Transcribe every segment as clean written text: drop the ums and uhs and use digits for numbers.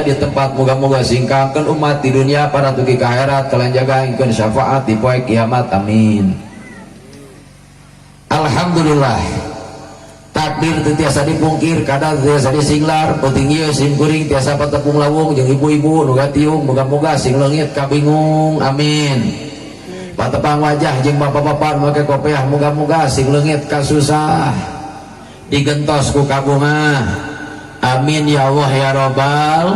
di tempat moga-moga singkangkeun umat di dunia para tuki ka akhirat kalian jagakeun syafaat di poe kiamat amin. Alhamdulillah takdir teu tiasa dipungkir kadang tiasa disinglar penting ieu sim kuring tiasa patepung lawung jeung ibu-ibu nu gatiung moga-moga sing leungit kabingung amin. Patepang wajah jeung bapak-bapak make kopiah moga-moga sing leungit kasusah digentos ku kabunga amin ya Allah ya Rabbal.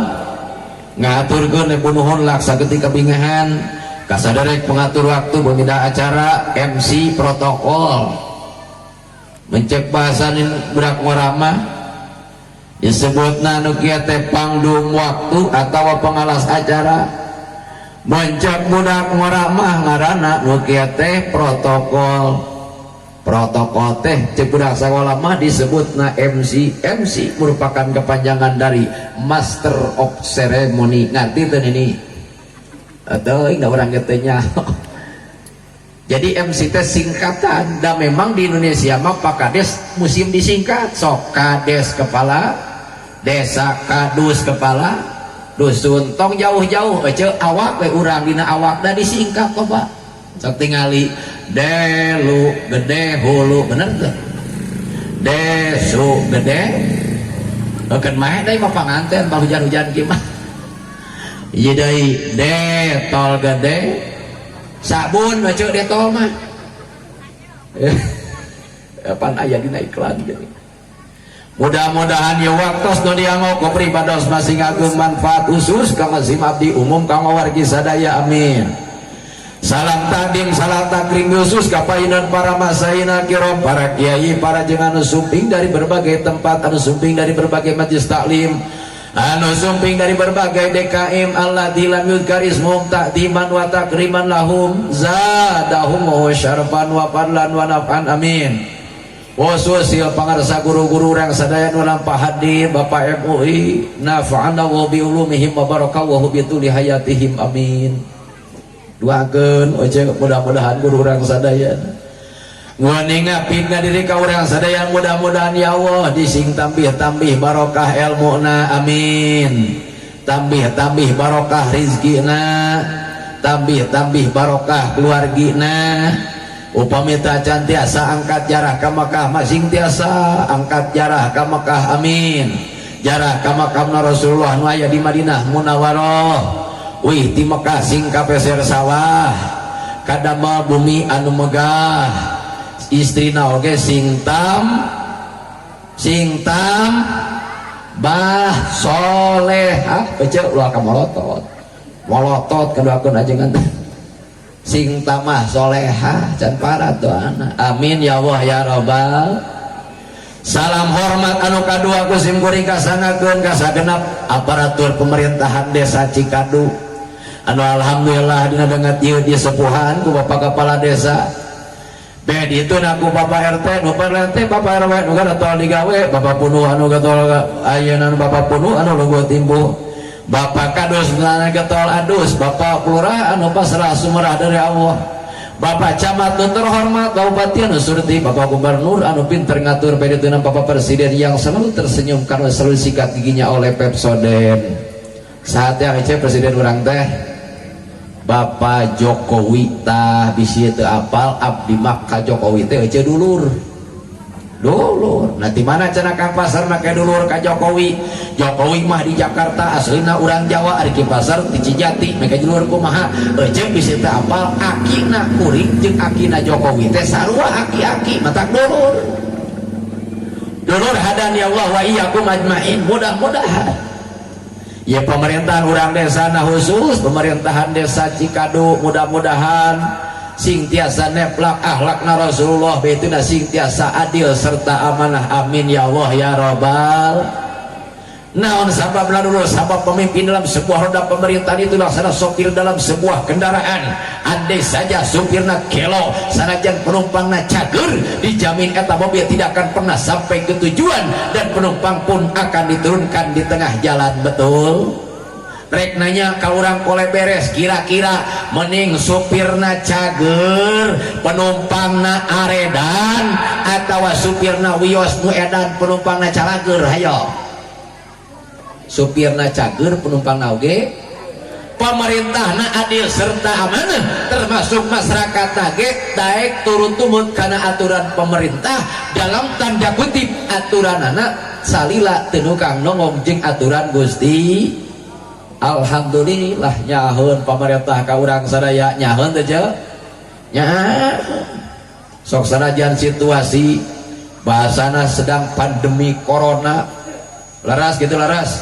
Ngaturkeun punuhun laksa ketika bingahan kasaderek pengatur waktu pembina acara MC protokol mencek bahasanin budak ngorama disebutna nu kieu teh pangdum waktu atawa pengalas acara mencek budak ngorama ngaranna nu kieu teh protokol teh cek budak sakola mah disebutna MC. MC merupakan kepanjangan dari Master of Ceremony. Ngerti teu ini atau enggak orang getenya. Jadi MC teh singkatan dan memang di Indonesia mah pakades musim disingkat sok kades kepala desa, kadus kepala dusun, tong jauh-jauh ece awak we urang dina awak da disingkat kok Pak. Sok tingali delu gede hulu bener tuh desu gede bukan main dari mah panganten kalau hujan-hujan gimana iya dari detol gede sabun baca detol mah apaan ayah dina iklan jadi mudah-mudahan ya waktu nu dianggo ku pribados masing agung manfaat khusus ka mazhim abdi umum kanggo wargi sadaya amin. Salam takdim salam takrim khusus kapainan para masaina kiram para kiai para jengan sumping dari berbagai tempat anu sumping dari berbagai majlis taklim anu sumping dari berbagai DKM alladzi lam yuzkar ismuhum ta'diman wa takriman lahum zadahum wa syarfan wa fadlan wa naf'an amin. Khusus pangarsa guru-guru urang sadaya nu lampah hadir Bapak MUI nafa'ana wa bi ulumihim wa barakallahu bi tuli hayatihim amin. Duakeun oce mudah-mudahan guru urang sadaya nguning ngapikeun diri ka urang sadaya mudah-mudahan ya Allah dising tambih-tambih barokah ilmuna amin. Tambih-tambih barokah rizkina, tambih-tambih barokah keluargina. Upami tacan tiasa angkat jarah ka Makkah masing tiasa angkat jarah ka Makkah amin. Jarah ka makamna Rasulullah nu aya di Madinah Munawwarah. Wih di Mekah sing kapeser sawah kadama bumi anu megah istrina oge sing tam bah solehah baca ulah ka molotot keduakeun ajengan sing tamah solehah can parat doana amin ya Allah ya Rabbal. Salam hormat anu kadua ku sim kuring kasangakeun ka sagenap aparatur pemerintahan desa Cikadu anu alhamdulillah dina dengat ieu di sepuhan ku Bapak Kepala Desa bedi itu ku Bapak RT nu RT Bapak RW nu gatol digawe Bapak Punuh anu gatol ayeuna Bapak Punuh anu lungguh timbuh Bapak Kadus anu gatol adus Bapak Lurah anu pasrah sumerah dari Allah Bapak Camat nu terhormat Kabupaten Surti Bapak Gubernur anu pinter ngatur pedieunan Bapak Presiden yang selalu tersenyum karena selalu sikat giginya oleh Pepsodent saatnya Presiden urang teh Bapak Jokowi tah bisi teu apal abdi mah ka Jokowi teh ece dulur nanti mana cenah Kang Pasar make dulur ka Jokowi mah di Jakarta aslina urang Jawa ari ki pasar di Cijati make dulur kumaha ece bisi teu apal akina kuring jeung akina Jokowi teh sarua aki-aki matak dulur hadani Allah wa iyyakum ajmain mudah-mudahan ya pemerintahan urang desa na khusus pemerintahan desa Cikadu mudah-mudahan sing tiasa neplak akhlakna Rasulullah betina sing tiasa adil serta amanah amin ya Allah ya Rabbal. Naon sababna dulu sabab pemimpin dalam sebuah roda pemerintahan itu laksana sopir dalam sebuah kendaraan andai saja supirna kelo sanajan penumpangna cager dijamin eta mobil tidak akan pernah sampai ke tujuan dan penumpang pun akan diturunkan di tengah jalan betul. Rek nanya ka urang pole beres kira-kira mending supirna cager penumpangna aredan atawa supirna wios nu edan penumpangna calager hayo supirna cager penumpang oge pemerintahna adil serta amanah termasuk masyarakat nage daek turun tumut karena aturan pemerintah dalam tanda kutip aturan anak salila tenukang nongong jeung aturan Gusti. Alhamdulillah nyahun pemerintah ka urang sadaya nyahun teh nya sok sanajan situasi bahasana sedang pandemi corona laras gitu laras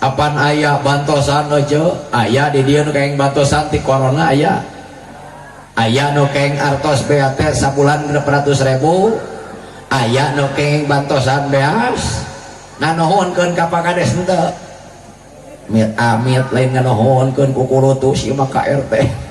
apan aya bantosan ojo aya di dieu nu kaeng bantosan ti corona aya nu kaeng artos BAT sabulan 600.000 aya nu kaeng bantosan beas nganohonkeun ka Pakades henteu amit lain nganohonkeun ku kurutu si maka RT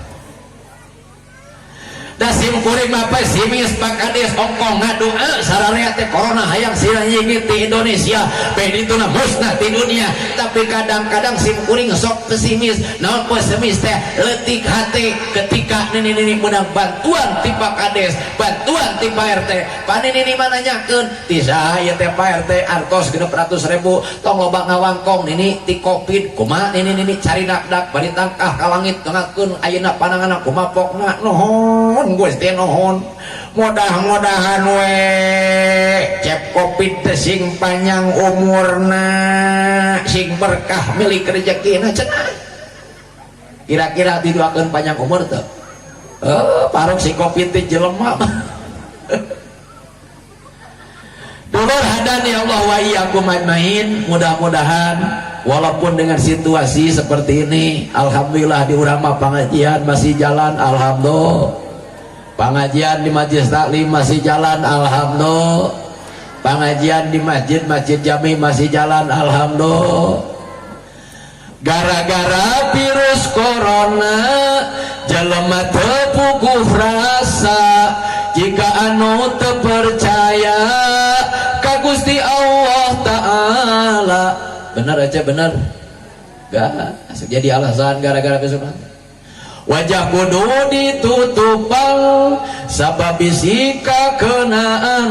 da sim kuring mah pesimis Pakades ongkong ngadua sararea teh corona hayang sira nyingit di Indonesia pedituna musnah di dunia tapi kadang-kadang sim kuring sok pesimis naon pesimis teh leutik hati ketika nini menang bantuan ti Pakades bantuan ti Pak RT panini mana nyakeun ti saha ieu teh Pak RT artos 600.000 tong loba ngawangkong nini ti Covid kumaha nini cari dak bari tangkah ka langit ngakeun ayeuna pananganna kumaha pokna nuhun Gusti nuhun mudah-mudahan we cep Covid teh sing panjang umurna sing berkah milik rezekina cenah kira-kira didoakeun panjang umur teh parok si Covid teh jelema dulur hadani Allah wa iyyakum ajmain mudah-mudahan walaupun dengan situasi seperti ini alhamdulillah di urang mah pengajian masih jalan alhamdulillah pengajian di majelis taklim masih jalan alhamdulillah pengajian di masjid jami masih jalan alhamdulillah gara-gara virus corona jelema teu puguh rasa jika anu teu percaya ka Gusti Allah Ta'ala benar aja benar gak asik jadi alasan gara-gara virus corona wajah kudu ditutupang sabab bisika kenaan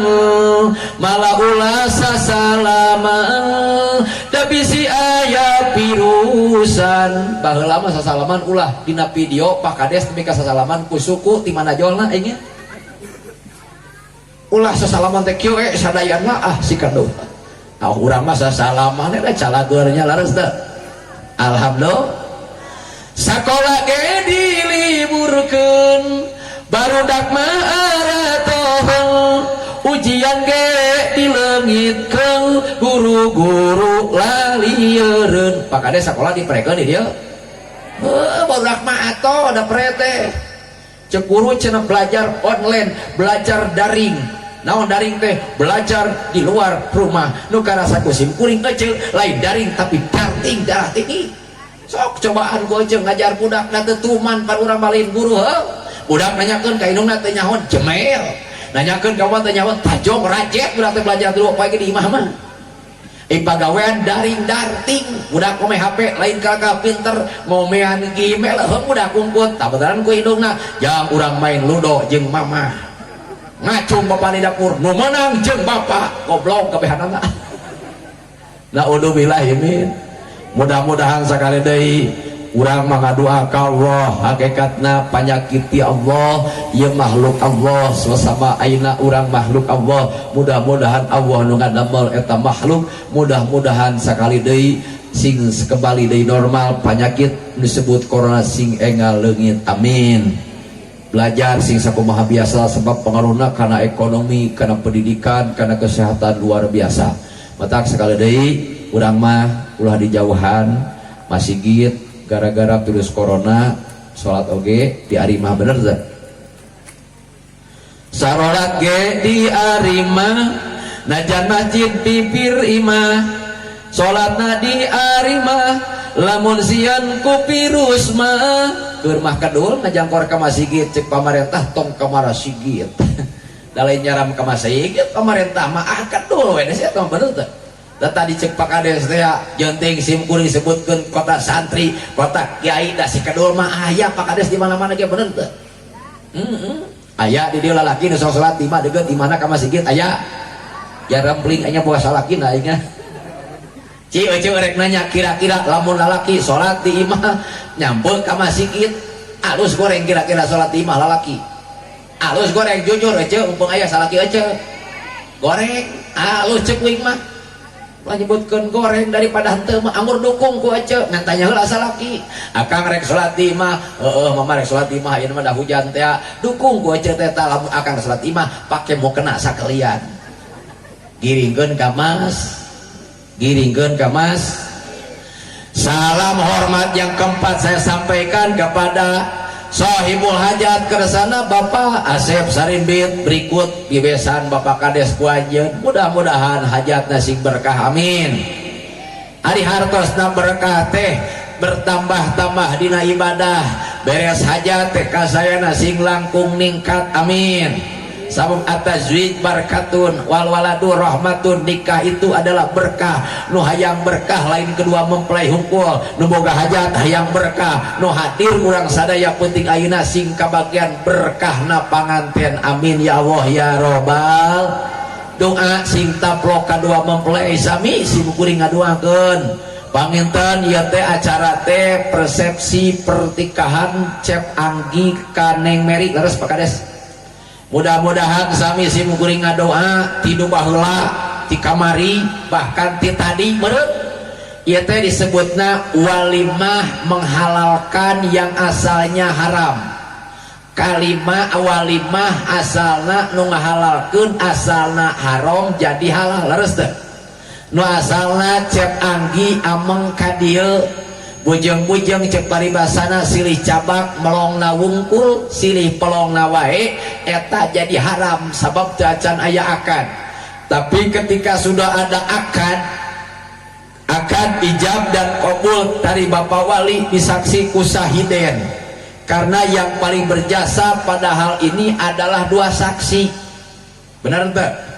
malah ulah sasalaman da bisi aya pirusan baheula mah sasalaman ulah dina video Pakades temi ka sasalaman ku suku ti mana jolna ingin ulah sasalaman teh kieu sadayana sikandung urang mah sasalaman eta calageurnya laras teh alhamdulillah sakola ge diliburkeun barudak mah aratohong ujian ge dileungitkeun guru-guru laliereun Pakades sakola diprekeun di dieu barudak mah atoh ada prete cek guru cenah belajar online belajar daring naon daring teh belajar di luar rumah nu karasa kusim kuring kecil lain daring tapi darting darah tinggi sok cobaan ku jeung ngajar budak na teu tuman par urang baliin guru budak nanyakeun ka indungna teh nyaho jemel nanyakeun ka teh nyaho tajong rajet budak teh belajar dulu poe di imah mah pagawean daring darting budak ngome HP lain kakak pinter ngomean gmail budak kumput tabedaran ku indungna jang urang main ludo jeung mama ngacung bapa di dapur nu menang jeung bapa goblok kabehanana naudzubillah min mudah-mudahan sekali deui urang mangadua ka Allah hakikatna panyakit ti Allah ieu makhluk Allah sesama ayeuna urang makhluk Allah mudah-mudahan Allah nu ngadamel eta makhluk mudah-mudahan sekali deui sing kembali deui normal penyakit disebut corona sing enggal leungit amin belajar sing sakumaha biasa sebab pengaruhna kana ekonomi kana pendidikan kana kesehatan luar biasa matak sekali deui urang mah ulah dijauhan masih git gara-gara virus corona sholat oge di arimah bener zat sarolat ge di arimah najan masjid pipir imah sholatna di arimah lamun sian ku virus mah keur mah kadul najan kor ka masjid cek pamarentah tong kamara sigit dalain nyaram ka masjid pamarentah mah kadul we sia tong bener teh tadi cek Pakades teh jenting sim kuring disebutkeun kota santri kota kiai da si kadul mah aya Pakades di mana-mana ge bener teh aya di dieu lalaki nu sok salat di mah deugeut di mana ka masjid aya ya rempling anya boga salakina aing Ci ece rek nanya kira-kira lamun lalaki salat di imah nyambut ka masjid alus goreng kira-kira salat di imah lalaki alus goreng jujur ece umpung aya salaki ece goreng alus cek uing mah menyebutkan goreng daripada henteu mah anggur dukung ku ece ngan tanya heula salaki akang rek salat di imah mama rek salat di imah ieu mah da hujan teh dukung ku ece teh lamun akang salat di imah pake mau kena sakalian giringkeun ka mas giringkeun ka mas. Salam hormat yang keempat saya sampaikan kepada sahibul hajat kersana Bapak Asep Sarimbit berikut bibesan Bapak Kades Kuanjeun mudah-mudahan hajatna sing berkah amin. Ari hartosna berkah teh bertambah-tambah dina ibadah beres hajat teh kasayana sing langkung ningkat amin. Sabab at-tazwij barakatun wal waladu rahmatun, nikah itu adalah berkah. Nu hayang berkah lain kedua mempelai hungkul, nu boga hajat hayang berkah, nu hadir urang sadaya penting ayeuna sing kabagian berkahna panganten amin ya Allah ya robbal. Doa sing taplok kadua mempelai sami simkuring ngaduakeun panginten ieu teh acara teh persepsi pertikahan Cep Anggi Kaneng Meri leres Pak Kades. Mudah-mudahan sami simkuring ngadoa tidu baheula ti kamari bahkan ti tadi meureun ieu teh disebutna walimah menghalalkan yang asalnya haram. Kalimah walimah asalna nu ngahalalkeun asalna haram jadi halal leres teh. Nu asalna Cep Anggi ameng ka dieu bujeng-bujeng cek paribasana silih cabak melongna wungkul silih pelongna wae eta jadi haram sabab teu acan aya akad. Tapi ketika sudah ada akad ijab dan qabul dari Bapak Wali disaksi ku sahiden, karena yang paling berjasa pada hal ini adalah dua saksi. Benar ente?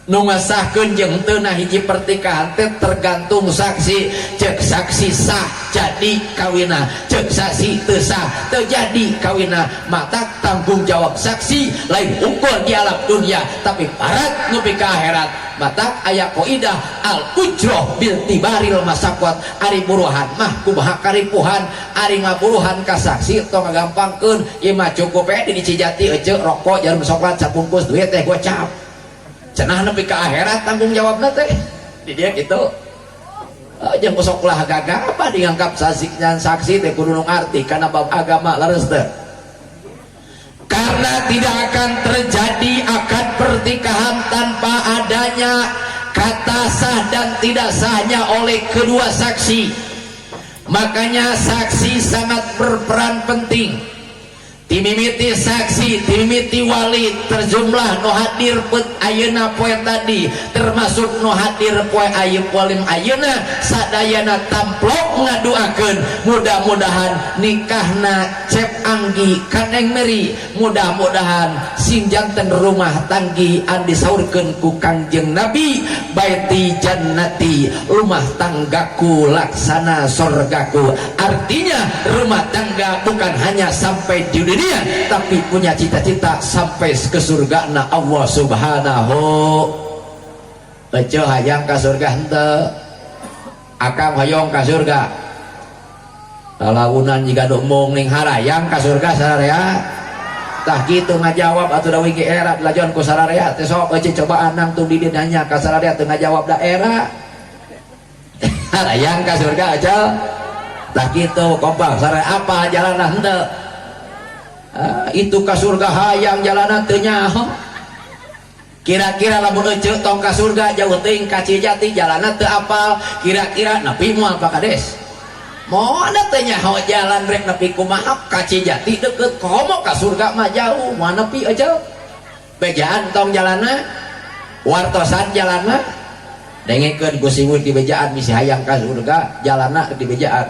Nu ngasahkeun jeung teu na hiji pertikahan teh tergantung saksi. Cek saksi sah jadi kawina, cek saksi teu sah teu jadi kawina. Mata tanggung jawab saksi lain ukur di alam dunia tapi parat nepi ka akhirat. Mata aya qaidah al ujroh bil tibaril masakwat, ari buruhan mah kumaha karipuhan, ari ngaburuhan ka saksi tong ngagampangkeun ieu mah cukup we di Cijati ece rokok jarum soklat sabungkus duit teh gocap. Cenah nepi ka akhirat tanggung jawabna teh di dia gitu. Jeung usoklah gagah apa dianggap saksi teh kudu nu ngarti kana bab agama leres teh. Karena tidak akan terjadi akad pertikahan tanpa adanya kata sah dan tidak sahnya oleh kedua saksi. Makanya saksi sangat berperan penting. Timimiti saksi, timimiti wali terjumlah nu hadir put ayeuna poe tadi termasuk nu hadir poe ayeuna polim ayeuna sadayana tamplok ngaduakeun mudah-mudahan nikahna Cep Anggi Kaneng Meri mudah-mudahan sing janten rumah tanggi an disaurkeun ku Kangjeng Nabi baiti jannati rumah tanggaku laksana sorgaku. Artinya rumah tangga bukan hanya sampai di dunia tapi punya cita-cita sampai ke surga na Allah subhanahu. Ece hayang ka surga henteu akang hoyong ka surga lalaunan jika domong ning harayang ka surga sararea tah kitu ngajawab atuh da wigi era lajon ku sararea teh sok ece cobaan nang tung didin hanya ka sararea teu ngajawab daerah harayang ka surga aja tah kitu kompak sararea apa jalanna henteu. Itu ka surga hayang jalanan teu nyaho. Kira-kira lamun ece tong ka surga jauh teuing ka Cijati jalanan teu apal, kira-kira nepi moal Pak Kades? Moal teu nyaho jalan rek nepi kumaha ka Cijati deukeut komo ka surga mah jauh, moal nepi aja. Bejaan tong jalanna, wartosan jalanna. Dengekeun ku siwur di bejaan misi hayang ka surga, jalanna di bejaan.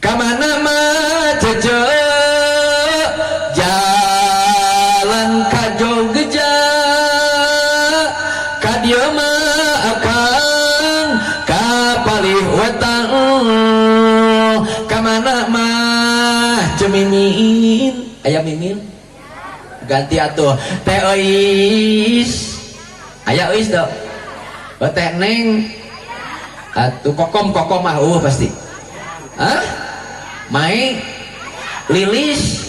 Kamana mah cece jalan ka Jogja ka dieu mah akan ka palih wetan kamana mah cemimin aya mimin ganti atuh teh euis aya euis teu teh neng atuh kokom mah pasti hah mai lilis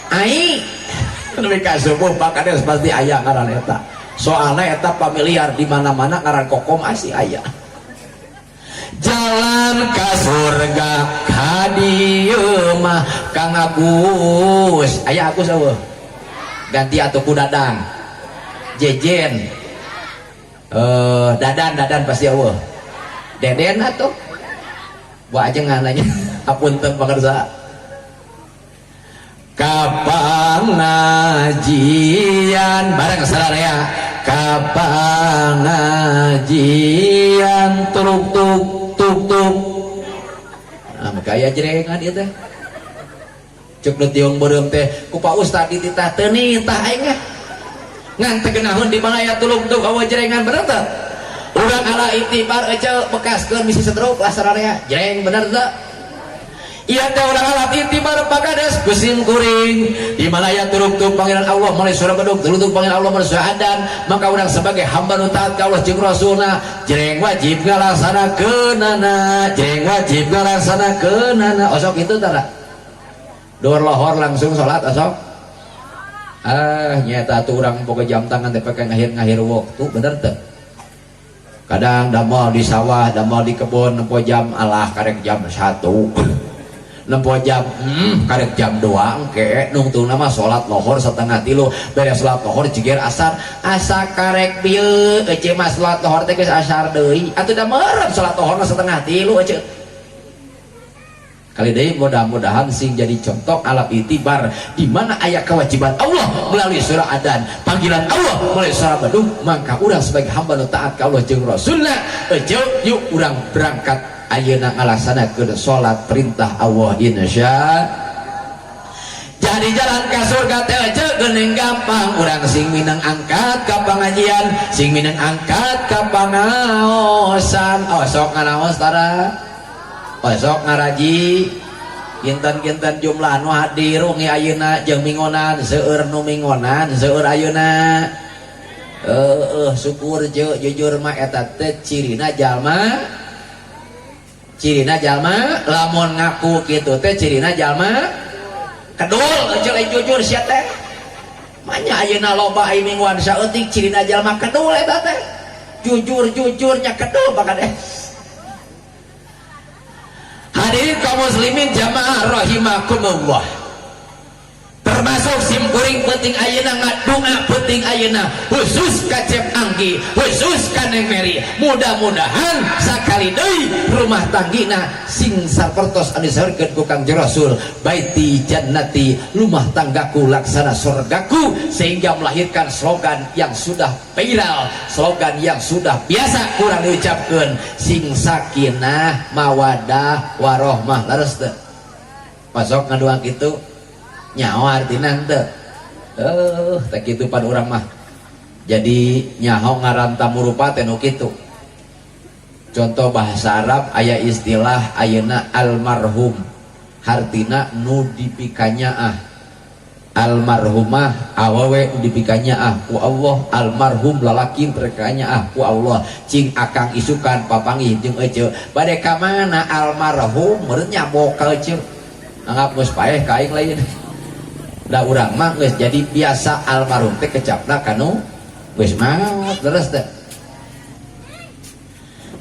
ai lebih kasubuh pakades pasti aya ngaran eta soalnya eta familiar di mana-mana ngaran kokom asih aya jalan ka surga ka dieu mah Kang Agus aya Agus eueuh ganti atuh ku Dadang Jejen dadan pasti eueuh Deden atuh gua aja ngananya apunten pakarsa kapangajian bareng sararea kapangajian turuk tuk nah makanya jerengan ieu teh cuk nu tiung beureum teh ku Pak Ustad dititah teu nitah aing ngan teu geunaheun di mana aya tulung tuk awewe jerengan bener teu urang ala itibar ece bekaskeun misi stroke lah sararea jereng bener teu iya teh urang ala itibar pakades kusim kuring di mana aya tulung tuk pangeran Allah mulai surah bedug tulung tuk pangeran Allah mulai surah adan maka urang sebagai hamba nu taat ka Allah jeung Rasulna jereng wajib ngalaksanakeunana osok itu tara dor lohor langsung salat osok nyata tuh urang boga jam tangan teh pake ngahir waktu bener teh kadang damel di sawah damel di kebun nempo jam alah karek jam 1 nempo jam karek jam 2 engke nungtungna mah salat lohor setengah 3 beres salat lohor jiger asar asa karek bieu ece mah salat lohor teh geus asar deui atuh da meureun salat lohor setengah 3 ece kali deui mudah-mudahan sing jadi contoh alat itibar di mana aya kewajiban Allah melalui surah adan panggilan Allah melalui surah bedug maka urang sebagai hamba nu taat ka Allah jeung Rasulna ece yuk urang berangkat ayeuna ngalaksanakeun salat perintah Allah insya jadi jalan ka surga teh ece geuning gampang urang sing minang angkat ka pangajian sing minang angkat ka pangaosan sok nganaos tara osok ngaraji kinten-kinten jumlah nu hadir ungi ayeuna jeung mingonan seueur nu mingonan seueur ayeuna syukur jujur mah eta teh cirina jalma lamun ngaku kitu teh cirina jalma kedul ceuleuh jujur sia teh manya ayeuna loba ai mingguan saeutik cirina jalma kedul eta teh jujur-jujurnya kedul bakades hadirin kaum muslimin jamaah rahimakumullah termasuk simkuring penting ayeuna ngadunga penting ayeuna khusus ka Cep Anggi khusus ka Neng Meri mudah-mudahan sakali deui rumah tanggina sing sapertos anu disaurkeun ku Kangjeng Rasul baiti jannati rumah tanggaku laksana surgaku sehingga melahirkan slogan yang sudah viral slogan yang sudah biasa kurang diucapkeun sing sakinah mawadah warohmah leres teu masuk ngaduang kitu nyaho artina teu tak kitu pan urang mah jadi nyaho ngaran tamu rupa teh nu kitu contoh bahasa Arab aya istilah ayeuna almarhum hartina nu dipikanyaah almarhumah awewe dipikanyaah ku Allah almarhum lalaki perkanyaah ku Allah cing akang isukan papanggih jeung ece bade ka mana almarhum meureun nyabok ka ece anggap geus paeh ka aing lain da urang mah geus jadi biasa almarhum teh kecapna kanu geus maot leres teh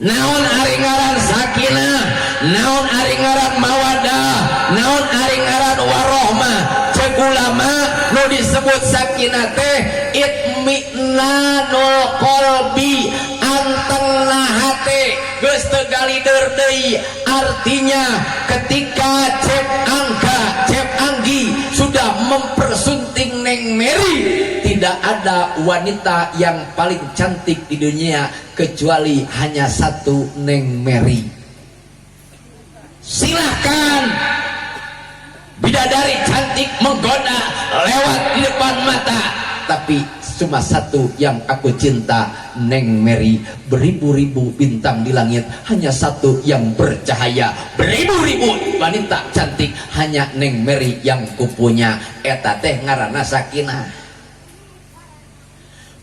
naon ari ngaran sakinah naon ari ngaran mawadah naon ari ngaran warohmah ceuk ulama nu disebut sakinah teh itminanul qalbi antengna hate geus teu galideur deui artinya ketika Cep Anggi sudah mempersunting Neng Meri tidak ada wanita yang paling cantik di dunia kecuali hanya satu Neng Meri silahkan bidadari cantik menggoda lewat di depan mata tapi cuma satu yang aku cinta Neng Meri beribu-ribu bintang di langit hanya satu yang bercahaya beribu-ribu wanita cantik hanya Neng Meri yang kupunya eta teh ngaranna sakinah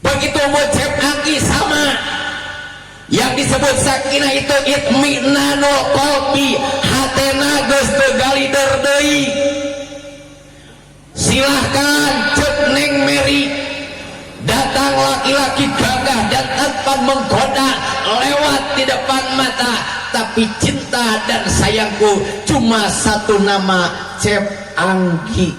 begitu Cep Anggi sama Yang disebut sakinah itu itminanul qalbi, hatena geus teu galider deui. Silahkan cek Neng Mary, datang laki-laki gagah dan tanpa menggoda lewat di depan mata, tapi cinta dan sayangku cuma satu nama, Cep Anggi.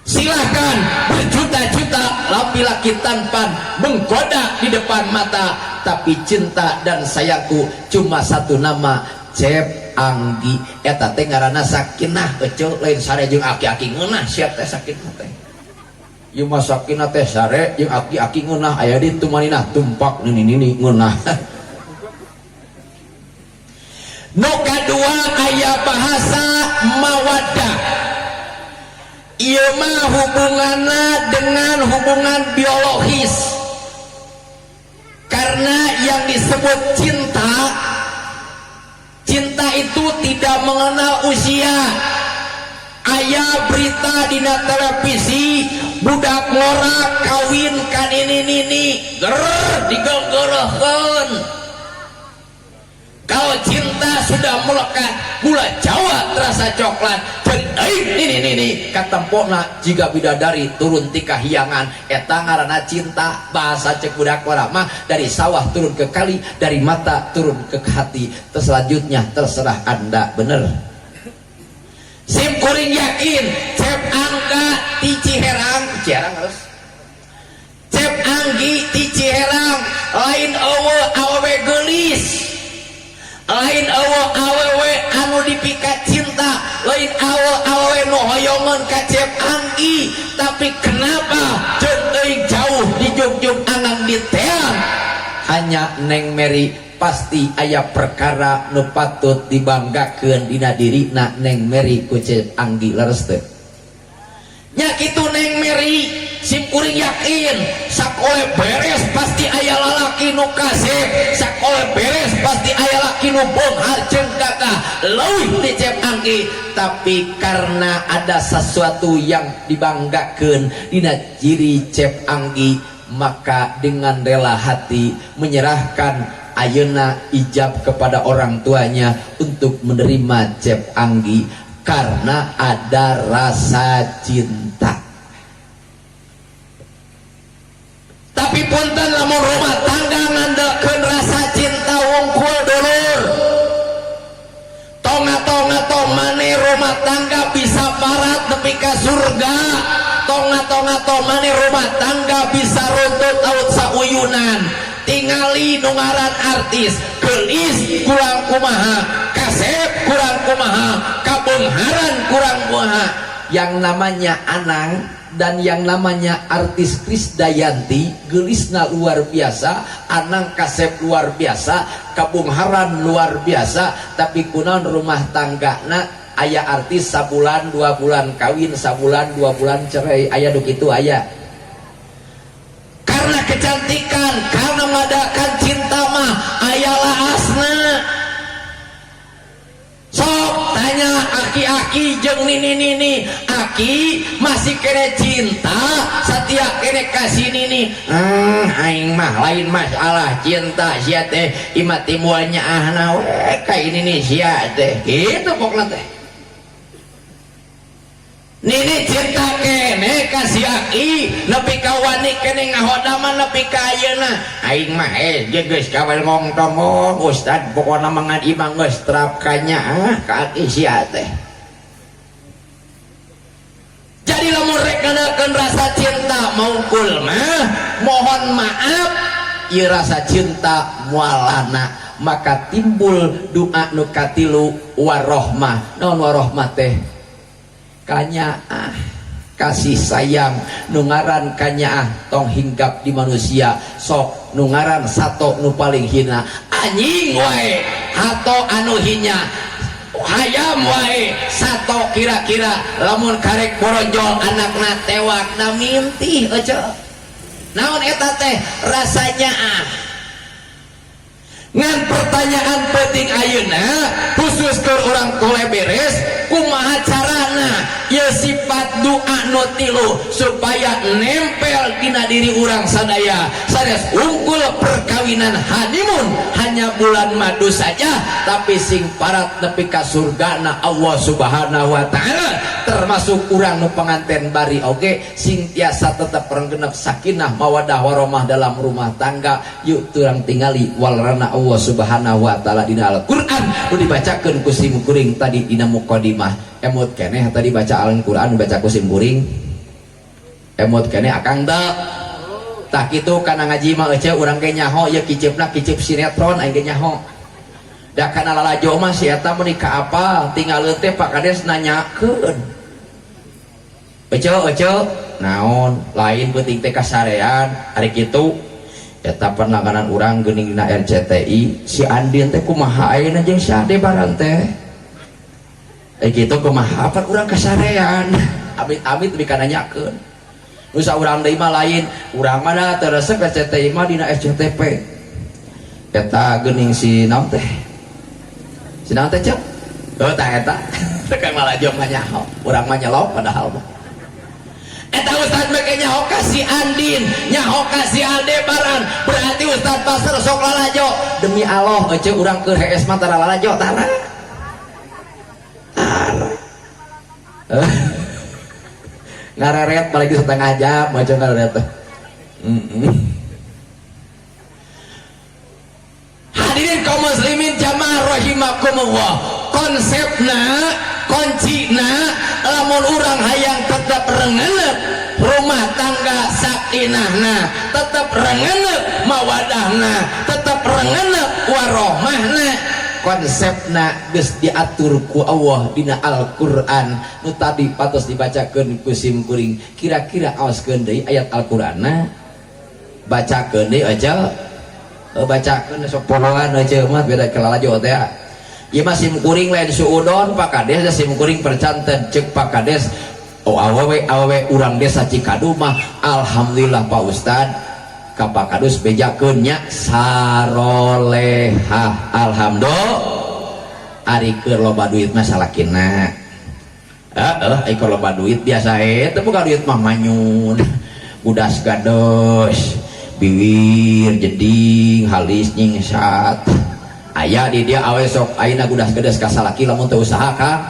Silahkan berjuta-juta laki-laki tanpa menggoda di depan mata, tapi cinta dan sayangku cuma satu nama, Cep Anggi. Eta teh ngaranna sakinah, eceu lain sare jeung aki-aki ngeunah, siap teh sakinah teh. Ieu mah sakinah teh sare jeung aki-aki ngeunah, aya ditu manina tumpak nini ngeunah. Nu kadua aya bahasa mawaddah. Ieu mah hubunganna dengan hubungan biologis. Karena yang disebut cinta, cinta itu tidak mengenal usia. Aya berita di televisi budak ngorak kawin kan ini digegereukeun. Kalau cinta sudah melekat gula Jawa terasa coklat, ini katempona jika bidadari turun ti kahiyangan, eta ngaranna cinta. Bahasa cek budak orang mah dari sawah turun ke kali, dari mata turun ke hati. Terus selanjutnya terserah Anda, bener. Sim kuring yakin Cep Angga ti Ciherang harus Cep Anggi ti Ciherang, lain eueuh awewe geulis, lain eueuh awewe anu dipikat cinta, lain awewe nu hoyongan ka Cep Anggi. Tapi kenapa jeung jauh di jugjug anang diteang hanya Neng Mary? Pasti aya perkara nu patut dibanggakeun dina dirina Neng Mary ku Cep Anggi, leres teu? Nya kitu Neng Mary, sim kuring yakin sakole beres pasti aya lalaki nu kasih, sakole beres pasti aya lalaki nu bonghar jeung gagah leuwih di Cep Anggi. Tapi karena ada sesuatu yang dibanggakeun dina ciri Cep Anggi, maka dengan rela hati menyerahkan ayeuna ijab kepada orang tuanya untuk menerima Cep Anggi karena ada rasa cinta. Tapi punten lamun rumah tangga ngandalkeun rasa cinta wungkul dulur, tonga-tonga mane rumah tangga bisa parat nepi ka surga, tonga-tonga mane rumah tangga bisa runtut laut sauyunan. Tingali nungaran artis geulis kurang kumaha, kasep kurang kumaha, kabungharan kurang kumaha. Yang namanya Anang dan yang namanya artis Krisdayanti geulisna luar biasa, Anang kasep luar biasa, kabungharan luar biasa. Tapi kunaon rumah tanggana aya artis sabulan 2 bulan kawin, sabulan 2 bulan cerai, aya nu kitu aya. Karena kecantikan, karena mengadakan cinta mah ayalah asna. Sok tanya aki-aki jeung nini aki masih kene cinta satia kene kasih nini. Aing mah lain masalah cinta sia teh imati moal nyaahna we ka ini sia teh kitu pokna teh. Nini cinta kene kasih aki nepi ka wani kene ngahodaman nepi ka ayeuna. Aing mah geus kawal ngongtong ustad pokona mangan imang geus trap kanya ka aki sia teh. Jadi lamun rek ngadakeun rasa cinta maungkul mah mohon maaf ieu rasa cinta mualana, maka timbul doa nu katilu warohmah. Naon warohmah teh? Kanyaah, kasih sayang. Nungaran kanyaah tong hinggap di manusia, sok nungaran sato nu paling hina anjing wae atau anu hinya hayam wae sato kira-kira lamun karek boronjol anakna tewak na mimpi aja. Naon eta teh rasanya ngan pertanyaan penting ayeuna khusus ke orang tole beres kumaha carana ya sifat doa nu tilu supaya nempel dina diri urang sadaya sanes unggul perkawinan honeymoon hanya bulan madu saja tapi sing parat nepi ka surgana Allah Subhanahu wa taala termasuk urang nu penganten bari oge sing tiasa tetep renggenep sakinah mawaddah warahmah dalam rumah tangga. Yuk turang tingali walarana Allah Subhanahu wa taala dina Al-Qur'an nu dibacakeun ku sim kuring tadi dina muqaddimah. Emot keneh tadi baca Al-Qur'an baca ku sim kuring emot keneh akang tak kitu kana ngaji mah ece urang ge nyaho ye kicipna kicip sinetron aing ge nyaho da kana lalajo mah si eta meuni ka apa tinggaleuh teh Pak Kades nanyakeun ece naon lain penting teh kasarean ari kitu eta panlanganan urang geuning dina RCTI si Andin teh kumaha ayeuna jeung si Ade barang teh kitu kumaha apa urang kasarean amit-amit teu kananyakeun nusa urang deui mah lain urang mah da teureuseuh RCTI mah dina SCTP eta geuning si naon teh cek tah eta tekan malah jom mah nyaho urang mah nyelok padahal mah eta Ustad make nyaho ka si Andin nyaho ka si Aldebaran berarti Ustad Pasar sok lalajo demi Allah ece urang keur hees mah tara lalajo tara ngareret apalagi setengah jam macam ngareret hadirin kaum muslimin jamaah rahimakumullah konsepna kuncina lamun urang hayang tetap rengenep rumah tangga sakinahna tetap rengenep mawadahna tetap rengenep warohmahna konsepna geus diatur ku Allah dina Al-Qur'an nu tadi patos dibacakeun ku sim kuring kira-kira aoskeun deui ayat Al-Qur'anna bacakeun deui aja bacakeun sok poloan aja mah beda kelalajo teh ieu mah sim kuring lain suudon Pak Kades sim kuring percanten ceuk Pak Kades awewe urang desa Cikadu mah alhamdulillah Pak Ustad Pak Kadus bejakeun nya sarolehah alhamdulillah ari keur loba duit mah salakina ai keur loba duit biasa teh bukan duit mah manyun budas gados biwir jeding halis nyingsat aya di dia awe sok ayeuna budas gados ka salaki lamun teu usaha ka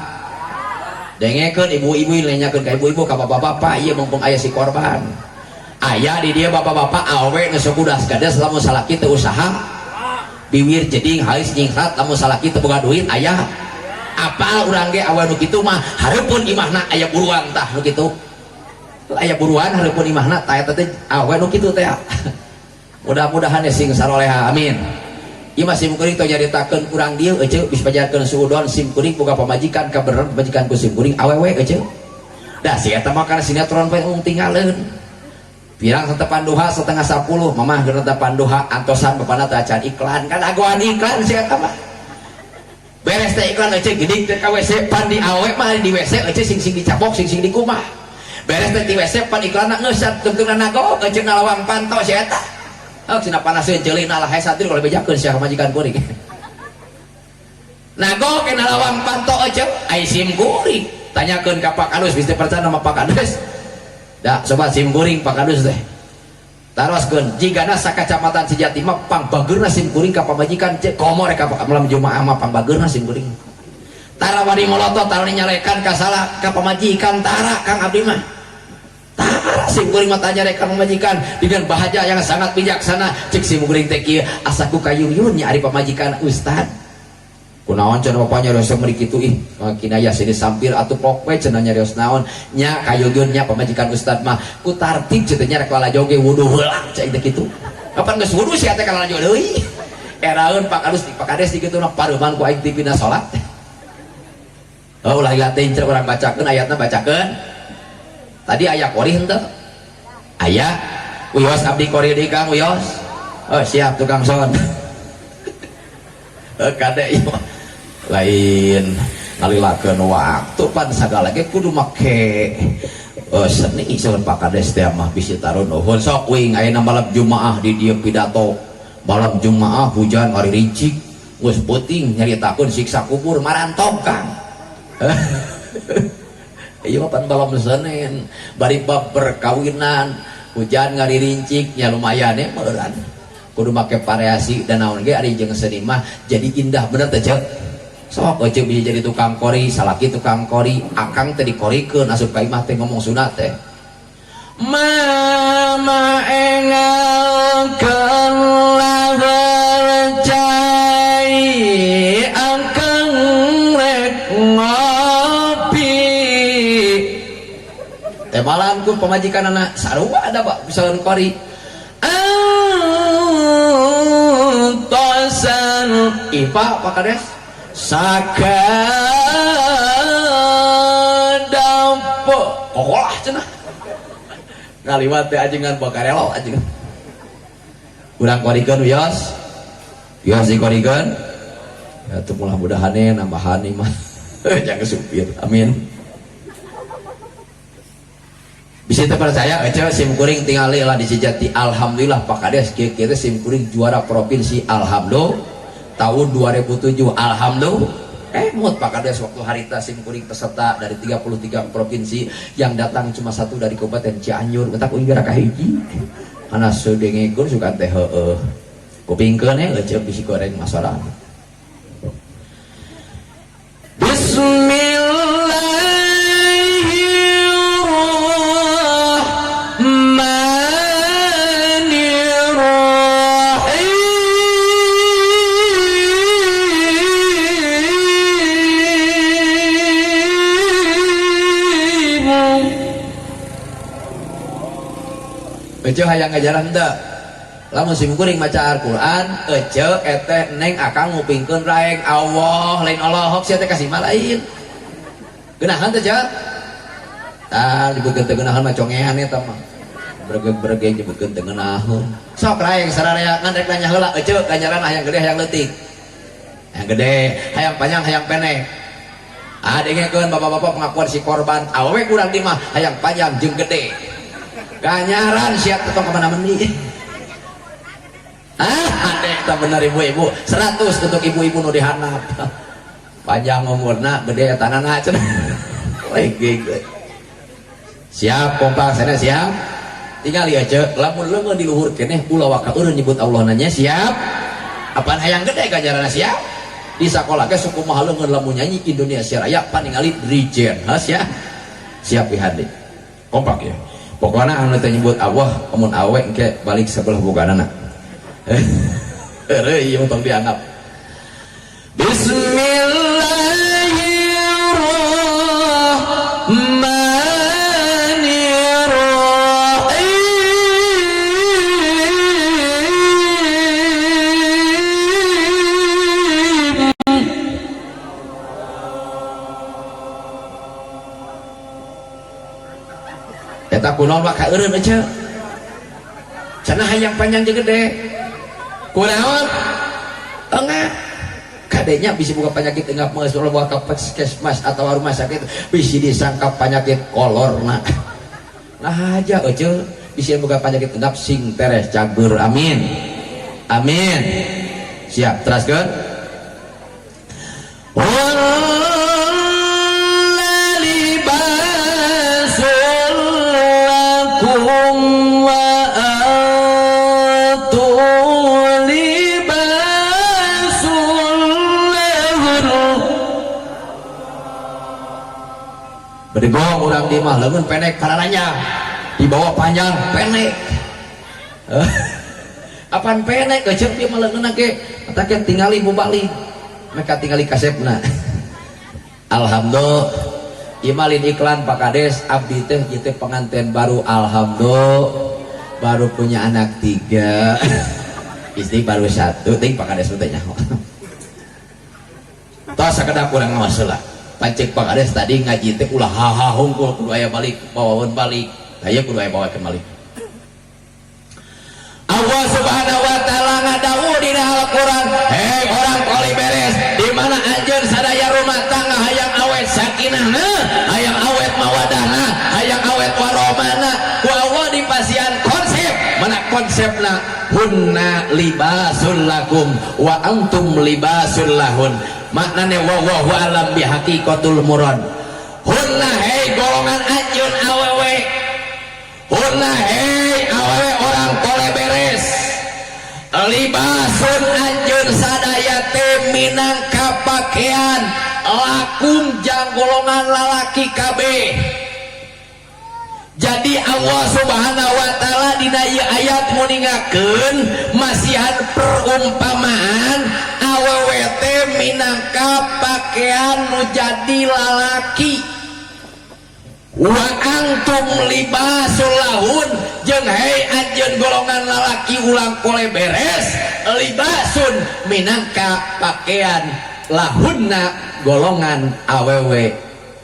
dengekeun ibu-ibu lenyakeun ka ibu-ibu ka bapak-bapak ieu mumpung aya si korban ayah di dia bapak-bapak awe ngesok udas gadas lamun salaki teu usaha biwir jeding halis nyingsat lamun salaki teu boga duit ayah apal urang ge awe nu kitu mah hareupeun imahna aya buruan tah nu kitu aya buruan hareupeun imahna tah eta teh awe nu kitu teh mudah-mudahan sing saroleha amin ieu mah sim kuring teu nyaritakeun urang dieu ece geus pajarkeun suudon sim kuring boga pamajikan ka bener pamajikan ku sim kuring awewe ece da si eta mah kana sinetron poe tinggalin pirang setepan duha setengah 10 mamah geuntepan duha antosan bapana teh acan iklan kan agoan iklan sia eta mah beres teh iklan ece geuning teh ka WC pan di awe mah di WC ece sing dicapok sing dikumah beres teh di WC pan iklanna geus tungtungna nago ece nalawang panto sia eta cenah panaskeun ceulih nalah hae satri kalau bejakeun sia majikan kuring nago ke nalawang panto ece ai sim kuring tanyakeun ka Pak Kadus bisa percaya nama Pak Kadus dah sobat sim kuring Pak Kadus teh taroskeun jigana sakacamatan Sejati mah pangbageurna sim kuring ka pamajikan cek komo rek malam Jumaah mah pangbageurna sim kuring tara wani molotot tara nyalekan ka salah ka pamajikan tara Kang abdi mah tara sim kuring mah tanyarekan pamajikan dengan bahagia yang sangat bijaksana cek sim kuring teh kieu asaku kayuyun nya ari pamajikan Ustad kunaon cenah bapa nyarios meuri kitu ih kinaya sini sampir atuh pok we cenah nyarios naon nya kayuyun nya pamajikan Ustad mah ku tartib cenah nya rek lalajo ge wudu heula cai teh kitu kapan geus wudu sia teh ka lalajo deui eraeun Pak Kades di kituna pareuman ku aing tipina salat ulah ilatin cenah urang bacakeun ayatna bacakeun tadi aya qori henteu aya Uyos abdi qori deui Kang Uyos siap tukang son kade ieu lain ngalilakeun waktu pan sagala ge kudu make seni saun Pak Kades teh mah bisi taruh nuhun sok wing ayeuna malam Jumaah di dieu pidato malam Jumaah hujan ari ricik geus peuting nyaritakeun siksa kubur marantog Kang iya pan malam Senin bari bab perkawinan hujan ngaririncik nya lumayan ya meureun kudu make variasi dan naon ge ari jeung seni mah jadi indah bener teh cek sok ece bisa jadi tukang kori salaki tukang kori akang teh dikorikeun asup ka imah teh ngomong sunat teh mama engal kelah bercai akang rek ngopi teh malam ku pamajikan anak sarua ada pak pisan kori tosan ipa Pak Kades sakadampo kokolah cenah ngaliwat teh ajengan bakarelo ajengan urang korikeun wios dikorikeun ya teu mudah-mudahane nambahan mah jangan supir amin bisa terpercaya aja sim kuring tinggal lah di sejati alhamdulillah Pak Kades kita sim kuring juara provinsi alhamdulillah tahun 2007 alhamdulillah mut Pak Kades waktu harita sim kuring peserta dari 33 provinsi yang datang cuma satu dari Kabupaten Cianjur betak uing gerak kahiji karena sedengekeun suka teh heueuh kupingkeun aja bisi goreng masalah Ece hayang ngajaran teu lamun sim kuring maca Al-Qur'an ece ete neng akang ngupingkeun raeng Allah lain Allahok sia teh kasih lain geunahan teh cenah tah dibeukeun teh geunahan mah congehan eta mah bregeg-bregeg dibeukeun teh geunahan sok raeng sararea ngan rek nanya heula ece ganjaran hayang gede hayang leutik hayang gede hayang panjang hayang pendek dengekeun bapak-bapak pengakuan si korban awewe kurang di mah hayang panjang jeung gede ganyaran siap tetong kemana meni adek tak benar ibu-ibu 100 untuk ibu-ibu nu dihanap panjang umurna gede tanana cenah lagi siap kompak sana siap tinggal ya cek lamun leungeun di luhur keneh ulah waka eureun nyebut Allah nanya siap apaan hayang gede ganjaranna siap di sakola ge suku mah leungeun lamun nyanyi Indonesia Raya paningali Drijen ya siap ihade kompak ya pokoknya anu teh nyebut Allah amun awek ke balik sebelah bukanana ieu tong dianggap eta kunaon maka eureun aja cenah hayang panjang jeung gede kunaon engah kadenya bisa buka penyakit enggak meus ulah ka puskesmas atau rumah sakit bisa disangka penyakit kolorna nah aja eueuh bisa buka penyakit enggak sing teres cagur amin amin siap teruskeun bergong urang di mah leungeun pendek karananya dibawa panjang pendek apaan pendek kecil dia mah leungeun ge eta ke tingali bubalik mereka tingali kasepna alhamdulillah imalin iklan Pak Kades abdi teh kitu pengantin baru alhamdulillah baru punya anak 3 istri baru 1 ting Pak Kades teh nyaho tos sakedak urang ngawas heula pancek Pak Kades tadi ngaji teh ulah haha hungkul kudu aya balik bawaun balik aya kudu aya bawakeun balik Allah Subhanahu wa taala ngadawuh dina Al-Qur'an hei orang koli beres di mana anjeun sadaya rumah tangga hayang awet sakinahna hayang awet mawadahna hayang awet warahmana ku Allah dipasian konsep mana konsepna hunna libasul lakum wa antum libasul lahun. Maknanya wallahu alam bihaqiqatul murad. Hunna hei golongan anjeun awewe, hunna hei awewe orang tole beres, libasun anjeun sadaya teh minangka pakaian lakum jang golongan lalaki kabeh. Jadi Allah subhanahu wa ta'ala dina ieu ayat muningakeun masihan perumpamaan awewe teh minangka pakaian nu jadi lalaki. Wa antum libasul lahun jeung hei anjeun golongan lalaki ulang kole beres libasun minangka pakaian lahunna golongan awewe.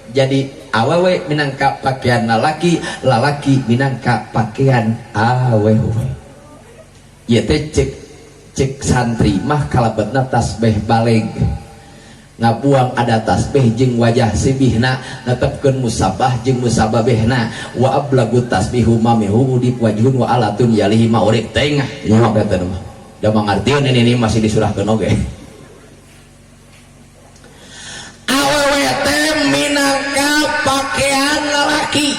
Jadi awewe minangka pakaian lalaki, lalaki minangka pakaian awewe. Ieu teh cek santri mah kalebetna tasbih baleg ngabuang ada tasbih jeung wajah sibihna netepkeun musabah jeung musababehna wa ablagu tasbihu mamihu udip wajhun wa alatun yalihi ma'urib teh nyaho eta mah da mangartieun ini masih disurahkeun oge. Awewe teh minangka pakaian lalaki.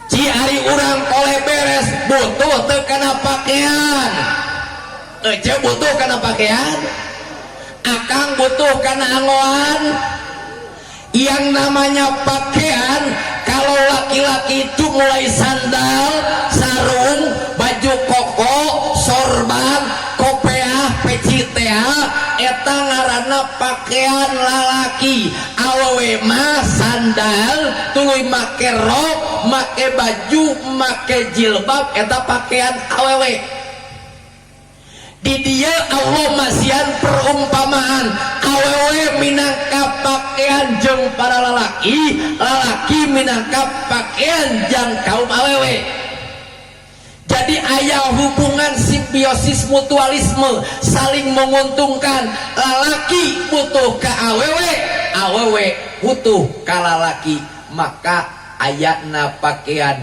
Ci ari urang kole beres butuh teu kana pakaian. Ece butuh kana pakaian. Akang butuh kana angoan. Yang namanya pakaian kalau laki-laki itu mulai sandal, sarung, baju koko, sorban, kopeah, peci tea, eta ngaranna pakaian lalaki. Awewe mah sandal, tuluy make rok, make baju, make jilbab, eta pakaian awewe. Di dia Allah masihan perumpamaan awewe minangka pakaian jeung para lalaki, lalaki minangka pakaian jeung kaum awewe. Jadi aya hubungan simbiosis mutualisme, saling menguntungkan. Lalaki butuh ka awewe, awewe butuh ka lalaki. Maka ayana pakaian,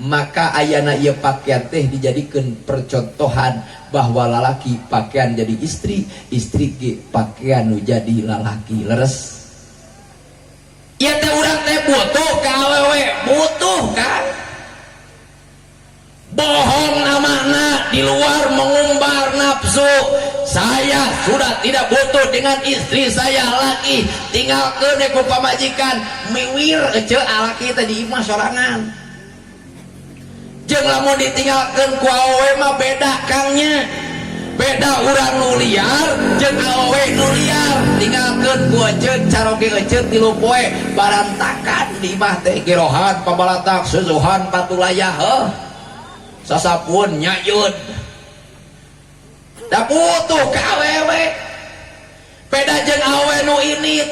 maka ayana ieu pakaian teh dijadikeun percontohan bahwa lalaki pakaian jadi istri, istri ge pakaian nu jadi lalaki. Leres. Ieu teh urang teh butuh ka awewe, butuh kan? Bohong namanya di luar mengumbar nafsu. Saya sudah tidak butuh dengan istri saya lagi, tinggalkeun ku pamajikan miwir ece alaki tadi imah sorangan. Jeung lamun ditinggalkeun ku awewe mah beda kangnya. Beda urang nu liar jeung awewe nu liar. Tinggalkeun ku ece caroge ece 3 poe barantakan di imah teh girohan pabalatak susuhan patulayah heuh. Sasapun nyayun da butuh ka awewe. Beda jeung awewe nu ini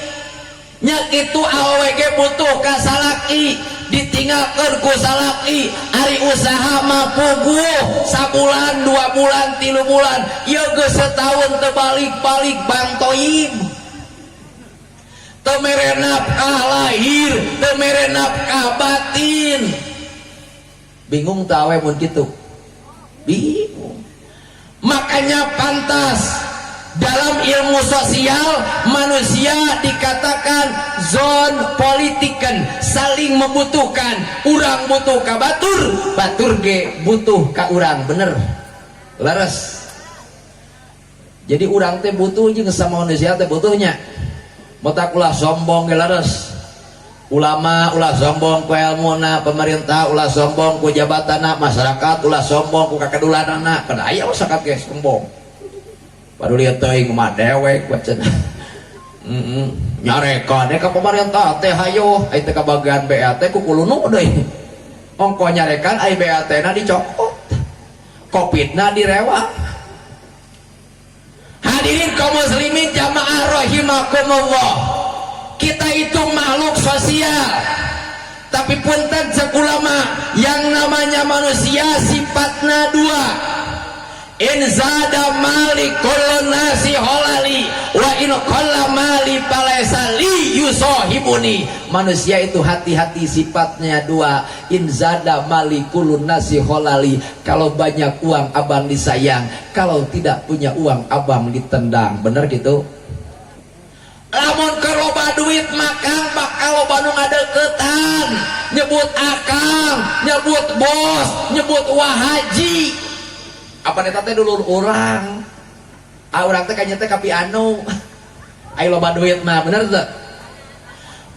nya kitu awewe ge butuh ka salaki, ditinggalkeun ku salaki ari usaha mah puguh sabulan 2 bulan 3 bulan ieu geus setahun teu balik-balik Bang Toyib. Teu mere nafkah lahir, teu mere nafkah batin. Bingung tak awe mun kitu? Bingung. Makanya pantas dalam ilmu sosial manusia dikatakan zon politikan, saling membutuhkan. Urang butuh ka batur, batur ge butuh ka urang, bener. Leres. Jadi urang teh butuh jeung sama manusia teh butuhnya. Motak ulah sombong ge leres. Ulama ulah sombong ku ilmuna, pemerintah ulah sombong ku jabatana, masyarakat ulah sombong ku kakadulanana. Kada aya masyarakat ge sombong. Padahal lihat teuing mah dewek bacana. Nyarekan ka pemerintah teh hayo ai teh ka bagian BAT ku kulunu deui. Ongko nyarekan ai BAT-na dicokot. Covid-na direwak. Hadirin kaum muslimin jamaah rahimakumullah. Kita itu makhluk sosial, tapi punten cek ulama yang namanya manusia sifatna 2. in zada mali kullu nasi holali wa in qalla mali falaisa li yusohibuni. Manusia itu hati-hati, sifatnya dua. In zada mali kullu nasi holali, kalau banyak uang abang disayang, kalau tidak punya uang abang ditendang. Bener gitu? Lamun keur loba duit makang bakal loba nu ngadeukeutan, nyebut akang, nyebut bos, nyebut wahaji. Apa eta teh dulur urang. Urang teh kanya teh kapi anu. Aya loba duit mah, bener teu?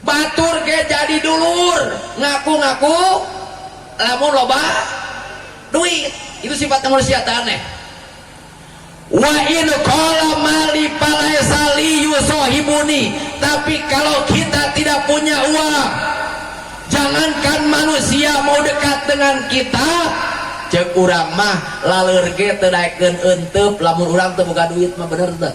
Batur ge jadi dulur, ngaku-ngaku lamun loba duit. Itu sifat manusia teh aneh. Wa in qala mali falaisa li yusohibuni. Tapi kalau kita tidak punya uang, jangankan manusia mau dekat dengan kita, cek urang mah laleur ge teu daekeun eunteup. Lamun urang teu boga duit mah bener teu?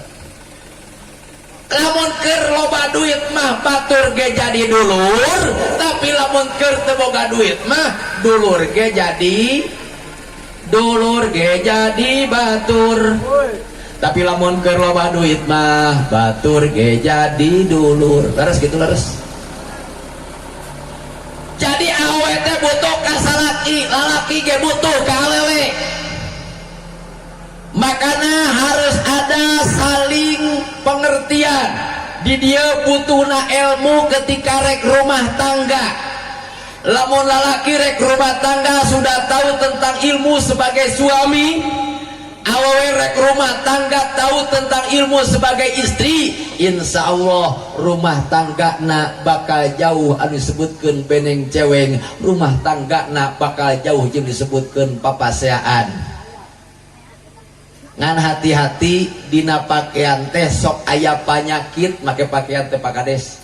Lamun keur loba duit mah batur ge jadi dulur, tapi lamun keur teu boga duit mah dulur ge jadi batur. Tapi lamun keur loba duit mah batur ge jadi dulur. Leres gitu leres. Jadi awe teh butuh ka salaki, lalaki ge butuh ka awewe. Makanya harus ada saling pengertian. Di dia butuhna ilmu ketika rek rumah tangga. Lamun lalaki rek rumah tangga sudah tahu tentang ilmu sebagai suami, awewe rek rumah tangga tahu tentang ilmu sebagai istri, insya Allah rumah tangga na bakal jauh anu disebutkeun beneng ceweng, rumah tangga na bakal jauh jeung disebutkeun papaseaan. Ngan hati-hati dina pakaian teh sok aya panyakit make pakaian teh pakades.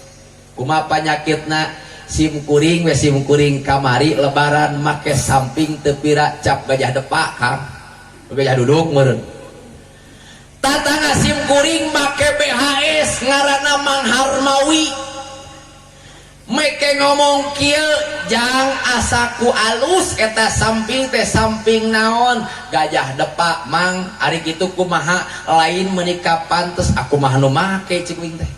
Kumaha panyakitna? Sim kuring we sim kuring kamari lebaran make samping teu pira cap gajah depak Kang. Gajah duduk meureun. Tatangga sim kuring make BHS ngaranna Mang Harmawi. Make ngomong kieu jang asaku alus eta samping teh samping naon gajah depak Mang. Ari kitu kumaha lain menikah pantes aku mah nu make cik wing teh.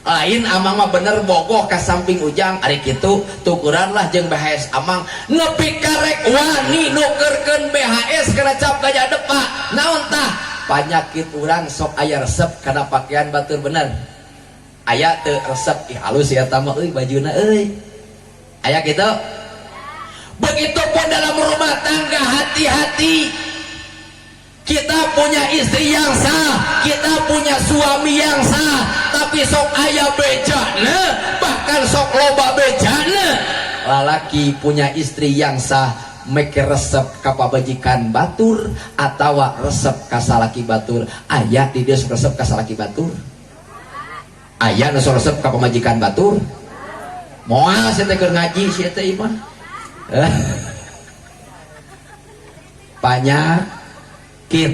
Lain amang mah bener bogoh ka samping ujang. Ari kitu tukuran lah jeung BHS amang nepi karek wani nukerkeun BHS kana cap gajah depak. Naon tah? Panyakit urang sok aya resep kana pakaian batur bener. Aya teu resep ih halus ya tah mah euy bajuna euy. Aya kitu. Begitupun dalam rumah tangga hati-hati. Kita punya istri yang sah, kita punya suami yang sah, tapi sok aya bejana, bahkan sok loba bejana. Lalaki punya istri yang sah, make resep ka pabajikan batur atau resep ka salaki batur. Aya di dia resep ka salaki batur. Aya nu resep ka pamajikan batur. Moal saya teh keur ngaji sia teh iman. Panyakit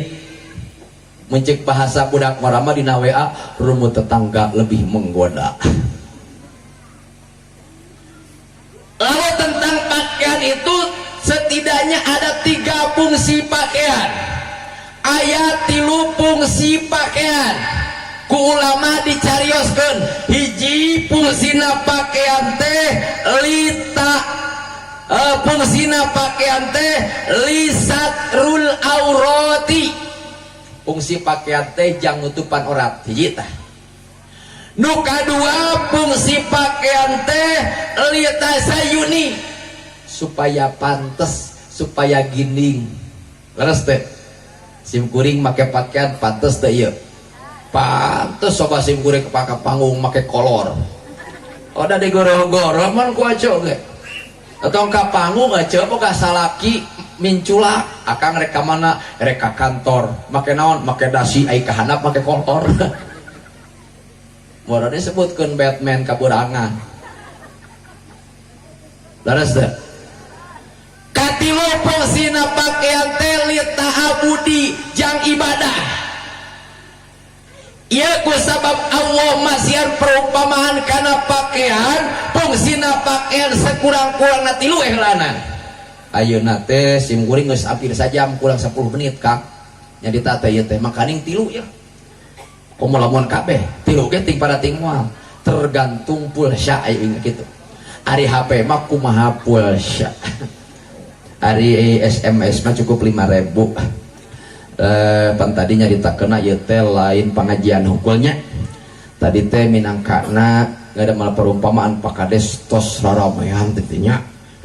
mencek bahasa budak marama dina WA, rumus tetangga lebih menggoda. Lalu tentang pakaian itu setidaknya ada 3 fungsi pakaian. Aya 3 fungsi pakaian. Ku ulama dicarioskeun hiji fungsina pakaian teh lita fungsina pakaian teh lisatrul aurati. Fungsi pakaian teh jang nutupan aurat hiji tah. Nu kadua fungsi pakaian teh litasayuni supaya pantes, supaya ginding. Leres teh. Sim kuring make pakaian pantes teh ieu. Pantes soba sim kuring kepaka panggung make kolor. Oda digoro-goro man ku aco ge. Atau ka panggung aja boga salaki mincula akang rek ka mana rek ka kantor make naon make dasi ai ka handap make kolor. Mora disebutkeun Batman kaburangan. Laras teh. Katilu fungsina pakaian teh lita'abudi jang ibadah. Ia ku sabab Allah masiar perumpamaan kana pakaian fungsina pakaian sekurang-kurangna 3 ehlanan. ayeuna teh simkuring geus hampir sajam kurang 10 menit Kang nyadita teh ieu teh makaning 3 ya komo lamun kabeh 3 ge ting pada ting moal tergantung pulsa aya gitu ari HP mah kumaha pulsa ari SMS mah cukup 5.000 pan tadi nyarita kena ieu teh lain pengajian hukulnya tadi teh minangkana gak ada malah perumpamaan pakades tos raramean tetinya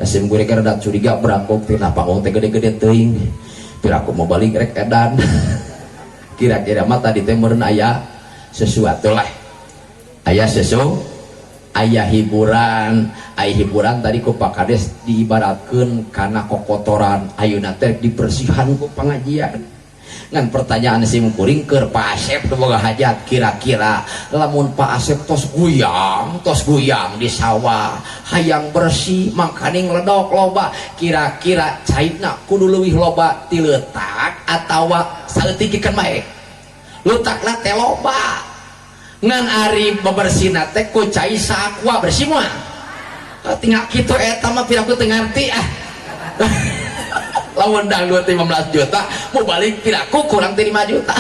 sim gue rada curiga berangkuk tina panggung teh gede-gede teuing pira aku mau balik rek edan kira-kira mah tadi teh meureun aya sesuatu lah aya hiburan tadi ku pakades diibaratkeun kana kokotoran ayeuna teh dibersihan ku pengajian ngan pertanyaan simkuring keur Pak Asep teu boga hajat kira-kira lamun Pak Asep tos guyang di sawah hayang bersih makaning ledok loba kira-kira cairna kudu leuwih loba ti leutak atawa saleutikikeun mae leutakna teh loba ngan ari bebersihna teh ku cai sakua bersih moal tinggal kitu eta mah piraku teu ngarti lawan dangdut 15 juta mau balik piraku kurang 5 juta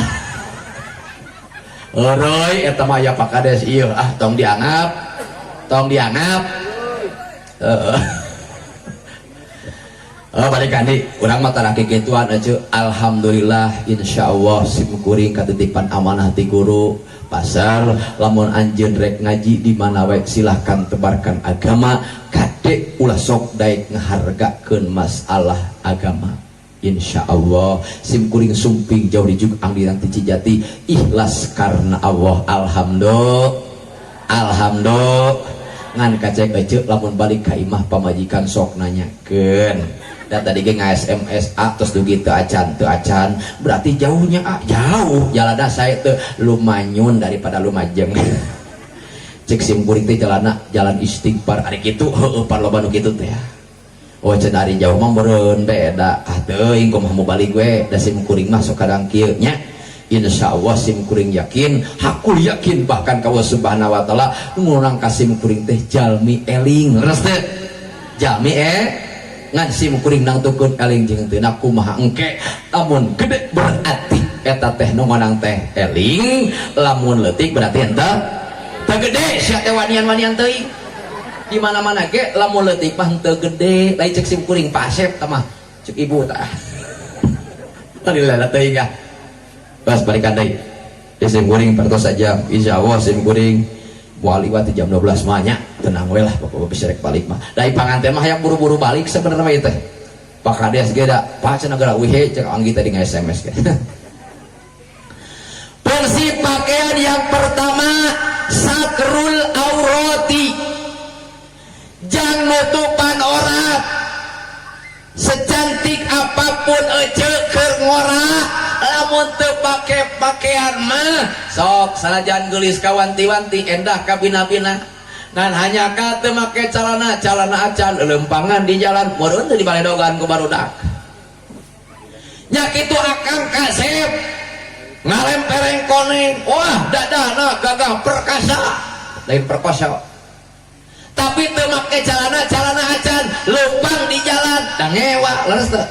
Oroy eta mah aya pakades ieu tong dianggap balik kandi urang mah tara kikituan aja alhamdulillah insyaallah simkuring katitipan amanah ti guru pasar lamun anjeun rek ngaji di mana wae silahkan tebarkan agama kade ulah sok daek ngahargakeun masalah agama insyaallah simkuring sumping jauh dijuk angdirang ti Cijati ikhlas karena Allah alhamdulillah ngan kacek ece lamun balik ka imah pamajikan sok nanyakeun dan tadi ge nga-SMS terus dugi teu acan berarti jauhnya jauh jalanna saya teu lumanyun daripada lumajeng cek simkuring teh jalan istighfar ari kitu heueuh parloba nu kitu teh oh cenah ari jauh mah meureun beda teuing kumaha mau balik we da simkuring mah sok kadang kieu nya insyaallah simkuring yakin hakul yakin bahkan ka Allah Subhanahu wa taala ngurang ka simkuring teh jalmi eling leres teh jalmi ngan simkuring nang tukun eling jeung teu kumaha engke lamun gede berarti eta teh nu ngonang teh eling lamun leutik berarti henteu teu gede sia teh wanian-wanian teuing di mana-mana ge lamun leutik mah henteu gede lain cek simkuring Pak Asep tah mah cek ibu tah tadi lala teuing ya bas balikan deui di simkuring pertos saja insyaallah simkuring moal liwat jam 12 mah nya tenang we lah pokoknya bisa rek balik mah dari panganten mah hayang buru-buru balik sebenarnya mah ieu teh Pak Kades ge da Pak cenah geura wihe cek anggi tadi nge-SMS ge bersih pakaian yang pertama satrul aurati jang nutupan aurat secantik apapun ece keur ngora lamun teu pake pakaian mah sok sanajan geulis ka wanti-wanti endah ka bina-bina ngan hanya ka teu make calana acan lempangan di jalan meureun teu dibaledogan ku barudak nya kitu akang Kasep ngalempereng koneng wah dadana gagah perkasa lain perkosa tapi teu make calana acan lempang di jalan da ngewa leres teu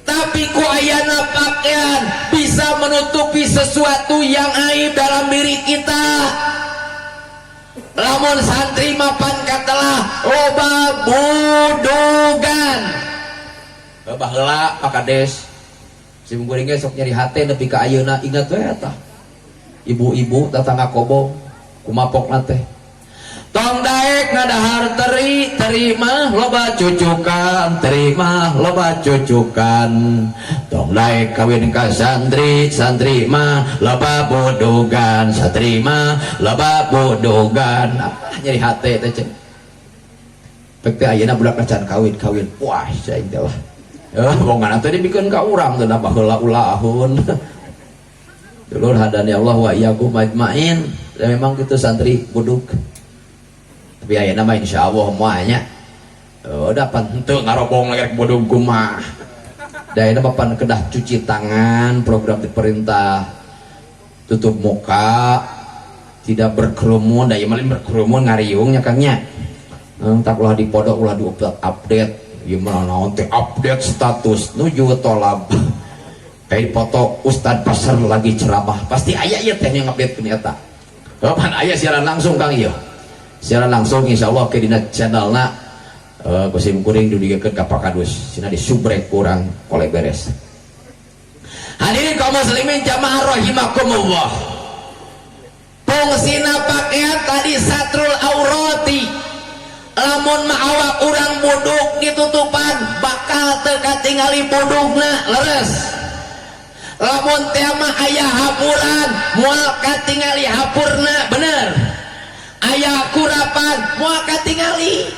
tapi ku ayana pakaian bisa menutupi sesuatu yang aib dalam diri kita lamun santri mapan katelah loba budugan loba heula Pak Kades simkuring ge sok nyeri hate nepi ka ayeuna ingat we eta ibu-ibu tatangga kobong kumapokna teh tong daek ngadahar terima loba cucukan tong daek kawin ka santri mah loba bodogan santri mah loba bodogan nyeri hate teh cen pek teh ayeuna budak can kawin wah saing teh lah bongan teh dibikeun ka urang teh nambah heula ulahun dulur hadani Allah wa iyyakum ajmain memang kitu santri buduk tapi ayeuna mah insyaallah moalnya dapat henteu ngarobong lagi bodong kumaha da ayeuna papan kedah cuci tangan program diperintah tutup muka tidak berkerumun da ieu mah berkerumun ngariung nya Kang nya tak ulah dipodok ulah diupdate gimana nanti update status nuju tolab kayak foto Ustadz Pasar lagi ceramah pasti ayah iya teh yang update ternyata kapan ayah siaran langsung Kang iya siaran langsung insyaallah ke dina channelna kusim kuring dudigekeun ka Pakadus cenah disubrek kurang oleh beres. Hadirin kaum muslimin jamaah rahimakumullah, fungsina pakaian tadi satrul aurati, lamun ma'awak urang buduk ditutupan bakal teu katingali budukna leres. Lamun teh mah aya hapuran moal katingali hapurna bener, aya kurapan moal katingali.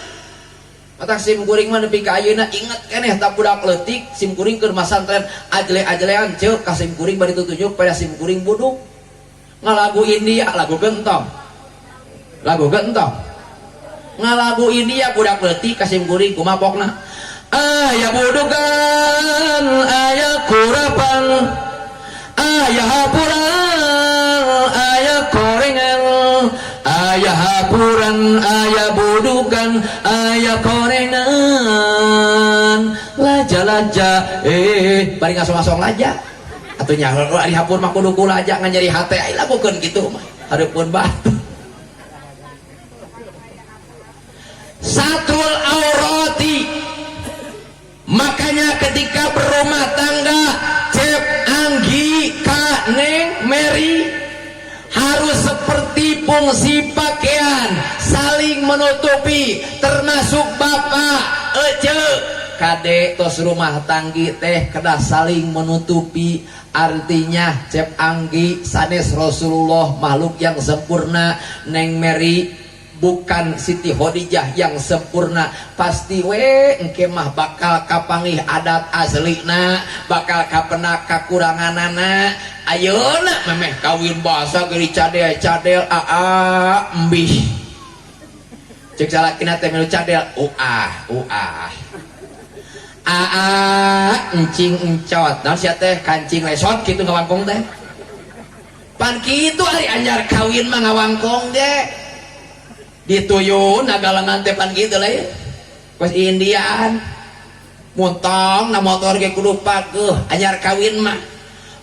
Mata sim kuring mah nepi ka ayeuna inget keneh tak budak leutik sim kuring keur masantren ajle-ajlean ceuk ka sim kuring bari tutujuk pada sim kuring buduk ngalagu India lagu gentong ngalagu India budak leutik ka sim kuring kumaha pokna aya budukan aya kurapan aya hapuran aya korengan aya hapuran aya budukan aya korengan laja-laja bari ngasong-ngasong laja atuh nya ari hapur mah kudu kulaja ngan nyari hate ai lakukeun kitu mah hareupeun batu satrul aurati. Makanya ketika berumah tangga Cep Anggi Kak Neng Mary harus seperti fungsi pakaian saling menutupi, termasuk bapak ece kade tos rumah tanggi teh kedah saling menutupi. Artinya Cep Anggi sanes Rasulullah makhluk yang sempurna, Neng Mary bukan Siti Khadijah yang sempurna. Pasti we engke mah bakal kapangih adat aslina, bakal kapena kakuranganana. Ayeuna memeh kawin basa geuning cadel-cadel embih. Cek salakina teh melu cadel encing encot. Naon sia teh kancing lesot kitu ngawangkong teh. Pan kitu ari anjar kawin mah ngawangkong teh. Dituyun nagalangan tepan gitu lah ya pas Indian muntong na motor ge kudu pageuh anyar kawin mah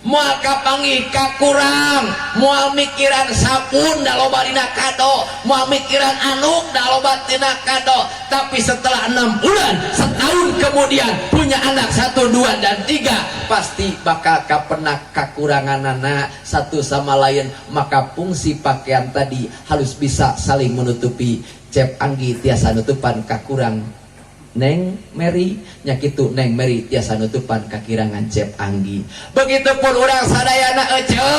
moal kapanggih kakurang moal mikiran sapun da loba dina kado moal mikiran anuk da loba dina kado. Tapi setelah 6 bulan setahun kemudian punya anak 1, 2 dan 3 pasti bakal kapena kakuranganana satu sama lain. Maka fungsi pakaian tadi harus bisa saling menutupi. Cep Anggi tiasa nutupan kakurang Neng Mary nyakitu Neng Mary tiasa nutupan kakirangan Cep Anggi. Begitupun urang sadayana ece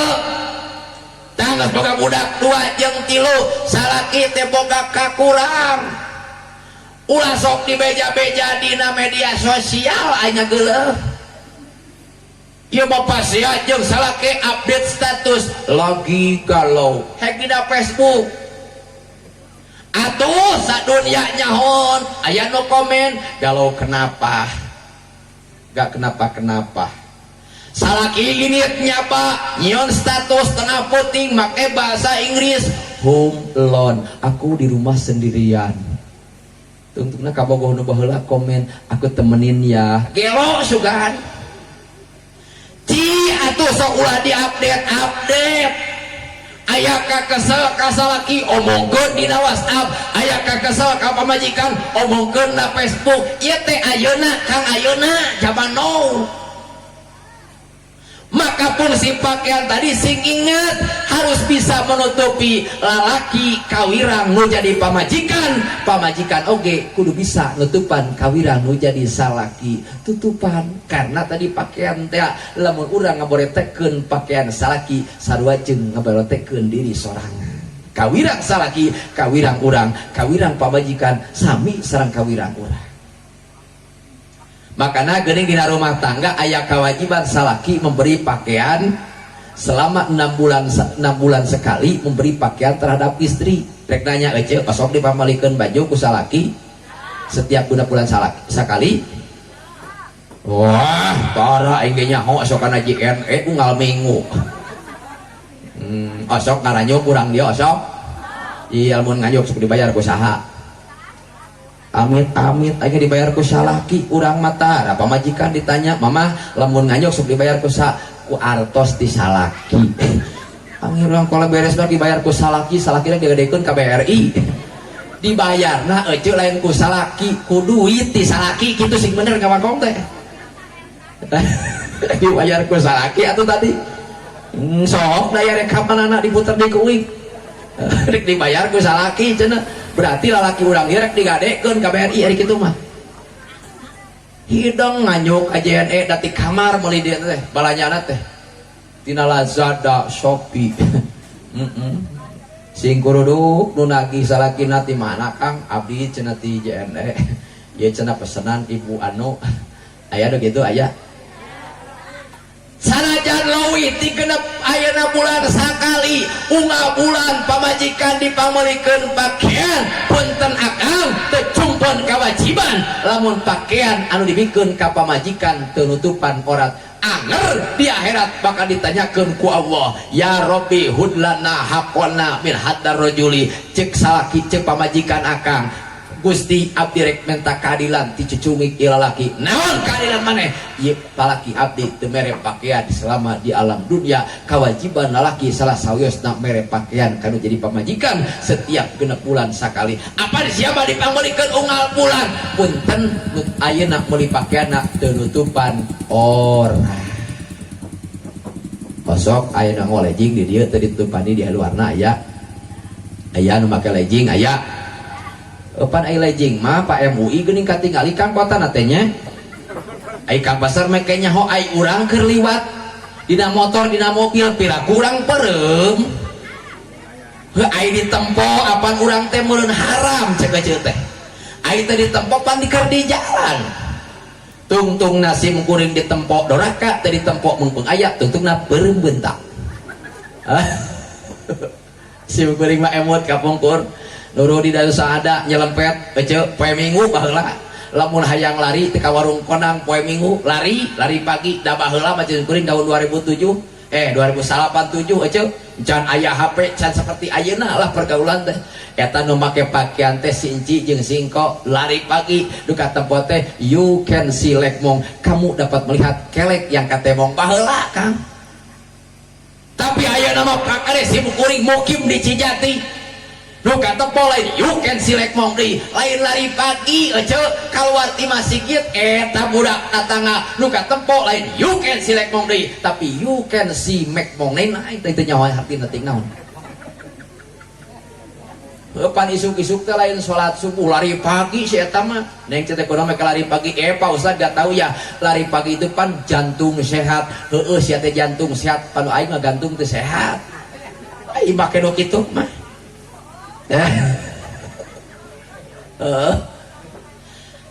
tanggas boga budak 2 jeung 3 salaki teh boga kakurang ulah sok dibeja-beja dina media sosial anya geuleuh. Ieu mah pasia jeung salaki update status lagi galau hek dina Facebook. Atuh sadunya nyahon aya no komen galau kenapa gak kenapa salaki gininya pak nyion status tengah puting make bahasa Inggris home alone aku di rumah sendirian. Tuntukna kabogoh nu baheula komen aku temenin ya gelo sugan ci atuh sok ulah diupdate aya ka kesel ka salaki omongkeun dina WhatsApp, aya ka kesel ka pamajikan omongkeun na Facebook. Ieu teh ayeuna Kang ayeuna zaman now. Maka fungsi pakaian tadi sing ingat harus bisa menutupi lalaki kawirang nu jadi pamajikan, pamajikan oge kudu bisa nutupan kawirang nu jadi salaki tutupan. Karena tadi pakaian teh lamun urang ngaboretekeun pakaian salaki sarua jeung ngaboretekeun diri sorangan. Kawirang salaki, kawirang urang, kawirang pamajikan sami sareng kawirang urang. Makanya geuning dina rumah tangga aya kewajiban salaki memberi pakaian selama 6 bulan sekali, memberi pakaian terhadap istri. Rek nanya ece pasok dipamalikeun baju ku salaki setiap bulan sekali. Wah tara engge nyaho sok kana JNE unggal minggu. Osok ngaranyo kurang dia osok. Iya mun ngayuk sok dibayar ku saha. amit-amit aja dibayar ku salaki urang mata apa majikan ditanya mama lamun nganyok sok dibayar ku artos di salaki angin urang kalau beres mah dibayar ku salaki salaki digadekeun ka BRI dibayar nah ece lain ku salaki ku duit di salaki gitu sing bener ngawangkong teh dibayar ku salaki atau tadi sok daya rekam anak diputer di kuing rek dibayar ku salaki cenah berarti lalaki urang rek digadekeun ka BRI ari kitu mah hidung nganyuk AJNE dati kamar meuli dieu teh balanyana teh tina Lazada Shopee sing kuruduk nu nagih salakina ti mana Kang abdi cenah ti JNE ieu cenah pesenan ibu anu aya nu kitu aya sanajan leuwih ti genep ayeuna bulan sakali unggal bulan pamajikan dipamelikeun pakaian punten akang teu cumpun kewajiban lamun pakaian anu dibikeun ka pamajikan teu nutupan aurat anger di akhirat bakal ditanyakeun ku Allah ya Rabbi hudlana haqqana min haddar rajuli cek salaki cek pamajikan akang Gusti abdi rek minta keadilan ti cucungik ilalaki naon keadilan maneh ieu palaki abdi teu mere pakaian selama di alam dunia kewajiban lalaki salah sawiosna mere pakaian kanu jadi pamajikan setiap genep bulan sakali apa siapa dipamulikeun unggal bulan punten ayeuna meuli pakaianna teu nutupan orang kosok ayeuna ngolejing di dieu teu ditutupani di luarna aya nu make lejing aya pan ai lejing mah Pak MUI geuning katingali Kang kota natenya ai Kang pasar make nyaho ai urang keur liwat dina motor dina mobil pira kurang perem heuh ai ditempo apan urang teh meureun haram cek teh ai teh ditempo pan dikeur di jalan tungtung nasi kuring ditempo doraka teh ditempo mungpung aya tungtungna beureum bentak si kuring mah emot kapungkur nuru di dalam saada nyelempet ece poe minggu baheula lamun hayang lari teh ka warung konang poe minggu lari pagi da baheula mah jeung kuring tahun 2007 2087 ece can aya HP can seperti ayeuna lah pergaulan teh eta nu make pakaian teh sinci jeung singko lari pagi duka tempat teh you can see lekmong kamu dapat melihat kelek yang katemong baheula Kang tapi ayeuna mah kakare si kuring mukim di Cijati nu kata lain you can silek mong di lain lari pagi aja keluar ti masjid eta budak datanga nu kata lain you can silek mong di tapi you can see mek mong nain itu nyawa hati nanti naon pan isuk-isuk teh lain sholat subuh lari pagi si eta mah neng cetek kudu make lari pagi Pak Ustaz gak tahu ya lari pagi itu pan jantung sehat heueuh sia teh jantung sehat pan aing mah gantung teh sehat ai make nu kitu mah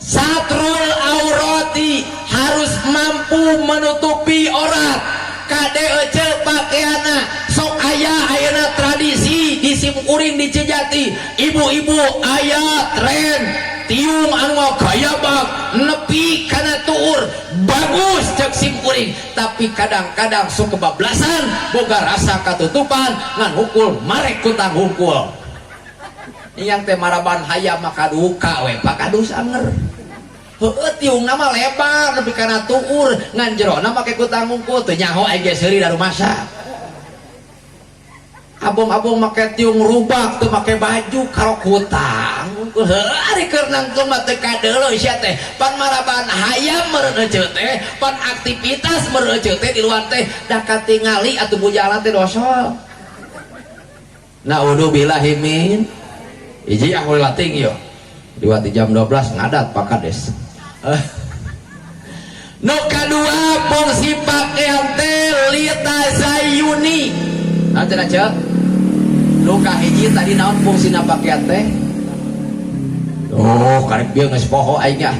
satrul aurati harus mampu menutupi aurat kade ece pakaiana sok ayeuna tradisi di simkuring di Cijati ibu-ibu aya tren tiung anu gaya bak nepi kana tuur bagus cek simkuring tapi kadang-kadang sok kebablasan boga rasa katutupan ngan hukul marek kutang hukul yang teh maraban hayam maka duka we pakadu sanger heueuh tiung nama lebar nepi kana tuur ngan jerona make kutang hungkul teu nyaho ege seuri da rumasa abong-abong make tiung rubak teu make baju karo kutang hungkul heueuh ari keur nangtung mah teu kadeuleuh sia teh pan maraban hayam meureun ece teh pan aktivitas meureun ece teh di luar teh da katingali atuh bujalan teh dosol naudzubillahi min iji aku lating yo diwati jam 12 ngadat Pak Kades nu kadua fungsi pakaian teh lita zayuni nanti aja nu kahiji tadi naon fungsina pakaian teh oh karek bieu geus poho aing ya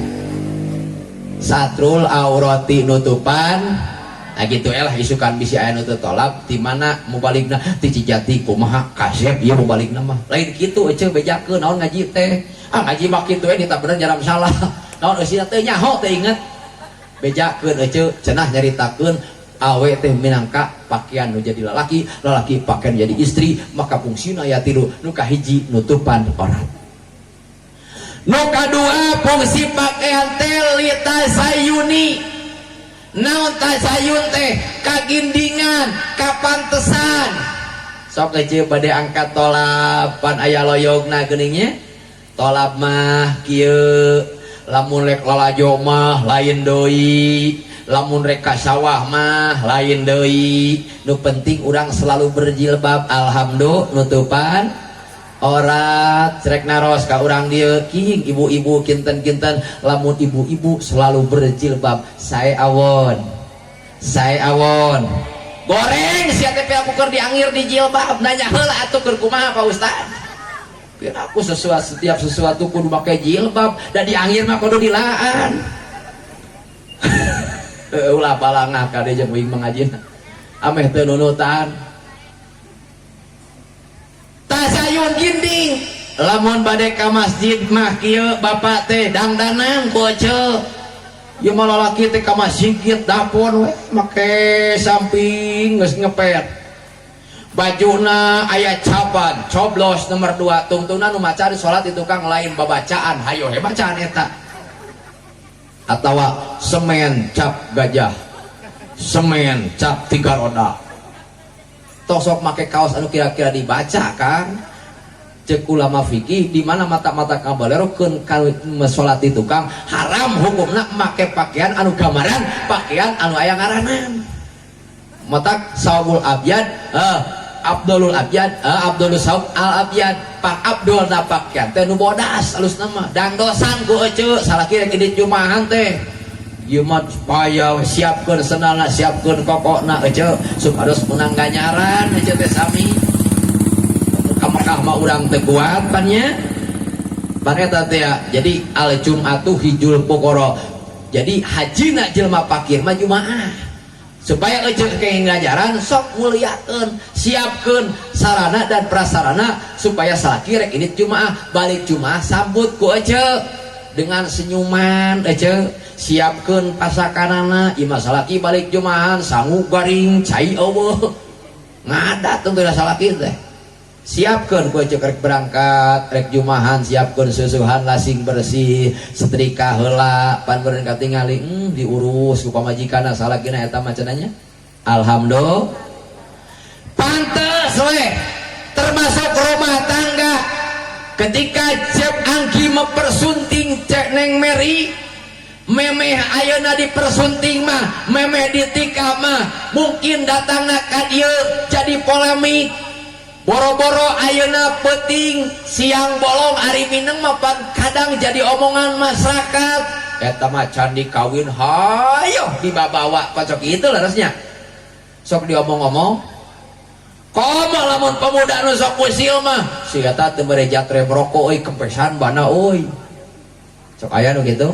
satrul aurati nutupan nah gitu lah isukan bisi aya nu teu tolak di mana mubaligna ti Cijati kumaha kasep ieu mubaligna mah lain kitu ece bejakeun naon ngaji teh ngaji mah kitu we nita bener jaram salah naon eusina teh nyaho teh inget bejakeun ece cenah nyaritakeun awe teh minangka pakaian nu jadi lalaki pakaian jadi istri maka fungsina aya tilu nu kahiji nutupan aurat Nu kadua fungsi pakaian teh litasayuni. Naon tasayun teh? Kagindingan, kapantesan. Sok aja pada angkat tolap pan aya loyogna geuning. Tolap mah kieu, lamun rek lalajo mah lain deui, lamun rek ka sawah mah lain deui. Nu penting urang selalu berjilbab. Alhamdulillah nutupan orat rek naros ka urang dieu king ibu-ibu kinten-kinten lamun ibu-ibu selalu berjilbab. Saya awon goreng sia teh aku keur diangir di jilbab nanya heula atuh keur kumaha Pak Ustaz. Biar aku setiap sesuatu kudu pakai jilbab dan diangir mah kudu dilaan. Ulah palangah kade jeung uing mangajina. Ameh teu nunutan. Tasayun ginding. Lamun bade ka masjid mah kieu bapak teh dangdanan bocel. Ieu mah lalaki teh ka masjid dapur we make samping geus ngepet. Bajuna aya caban coblos nomor 2 tungtungna nu maca di salat di tukang lain babacaan hayo he bacaan eta. Atawa semen cap gajah, semen cap 3 roda. Tosok make kaos anu kira-kira dibaca kan. Cek ulama fikih di mana mata-mata kabalerokeun ka salat di tukang haram hukumna make pakaian anu gambaran pakaian anu aya ngaranan. Matak sawul abyad Abdulul Abyad Abdulul Saub Al Abyad Pak Abdul na pakaian teh nu bodas alus nama dangdosan ku ece salaki rek di jumahan teh Jumat supaya siapkeun sendalna siapkeun kokona ece supados menang ganyaran ece teh sami ka Mekah mah urang teu kuat pan nya pan eta teh jadi al Jumatu hijul pokoro jadi hajina jelema pakir mah jumaah supaya ece ke ngajaran sok muliakeun siapkeun sarana dan prasarana supaya salaki rek ini jumaah balik jumaah sambut ku ece dengan senyuman ece siapkeun pasakanana imah salaki balik jumaahan sangu garing cai eueuh ngadat teu salaki teh siapkeun ku ece rek berangkat rek jumahan siapkeun susuhan lasing bersih setrika heula pan beureun katingali diurus ku pamajikanna salakina eta mah cenanya alhamdulillah pantes we termasuk rumah tangga ketika cep angki mempersunting cek neng Mary memeh ayeuna dipersunting mah memeh ditikah mah mungkin datangna ka dieu jadi polemik boro-boro ayeuna penting siang bolong ari mineng mah kadang jadi omongan masyarakat eta mah can dikawin hayo dibawa pacok itu larasnya sok diomong-omong komo lamun pemuda nu sok usil mah si eta teu mere jatre merokok euy kempesan bana euy sok aya nu kitu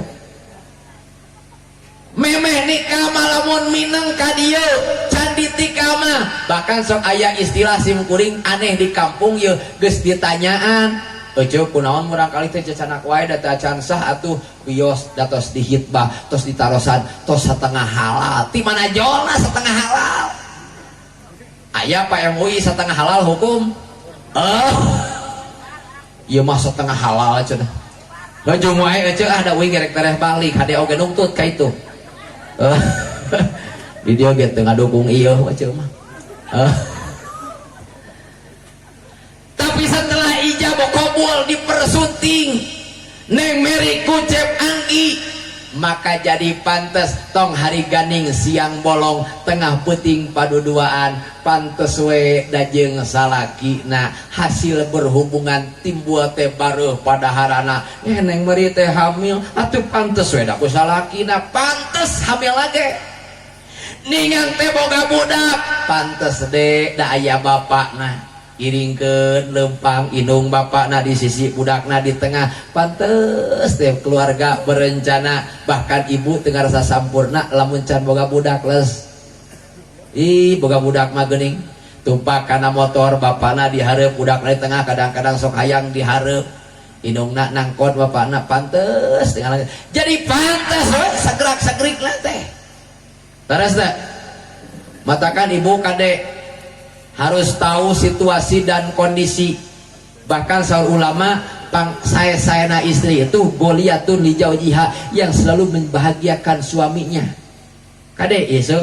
memeh nikah malamun mineng ka dieu can ditikah mah bahkan sok aya istilah simkuring aneh di kampung ye geus ditanyaan euceuh kunaon murangkali teh cacanak wae da teh acan sah atuh bios datos dihitbah tos ditarosan tos satengah halal ti mana jolna satengah halal aya Pak MUI satengah halal hukum ieu mah satengah halal cenah lajung wae euceuh da uing gerek tereh balik hade oge nungtut ka itu video gitu ngadukung iya macam mah tapi setelah ijabah kabul dipersunting neng Mary kucep anggi maka jadi pantes tong hari ganing siang bolong tengah puting paduduaan pantes we dajeng salaki nah hasil berhubungan timbul teh baruh pada harana neng Mary teh hamil atuh pantes we da ku salaki nah pantes hamil lagi ningan teh boga budak pantes deh da aya bapakna iringkeun lempang indung bapakna di sisi budakna di tengah pantes teh keluarga berencana bahkan ibu teu ngarasa sampurna lamun can boga budak les boga budak mah geuning tumpak kana motor bapakna dihareup budakna di tengah kadang-kadang sok hayang dihareup indungna nangkot bapakna pantes tengah jadi pantes we sagrak-sagrik lah teh terus teh matakan ibu kadek harus tahu situasi dan kondisi Bahkan seorang ulama saya istri itu goliyatun li jaujiha, yang selalu membahagiakan suaminya. Kade ieu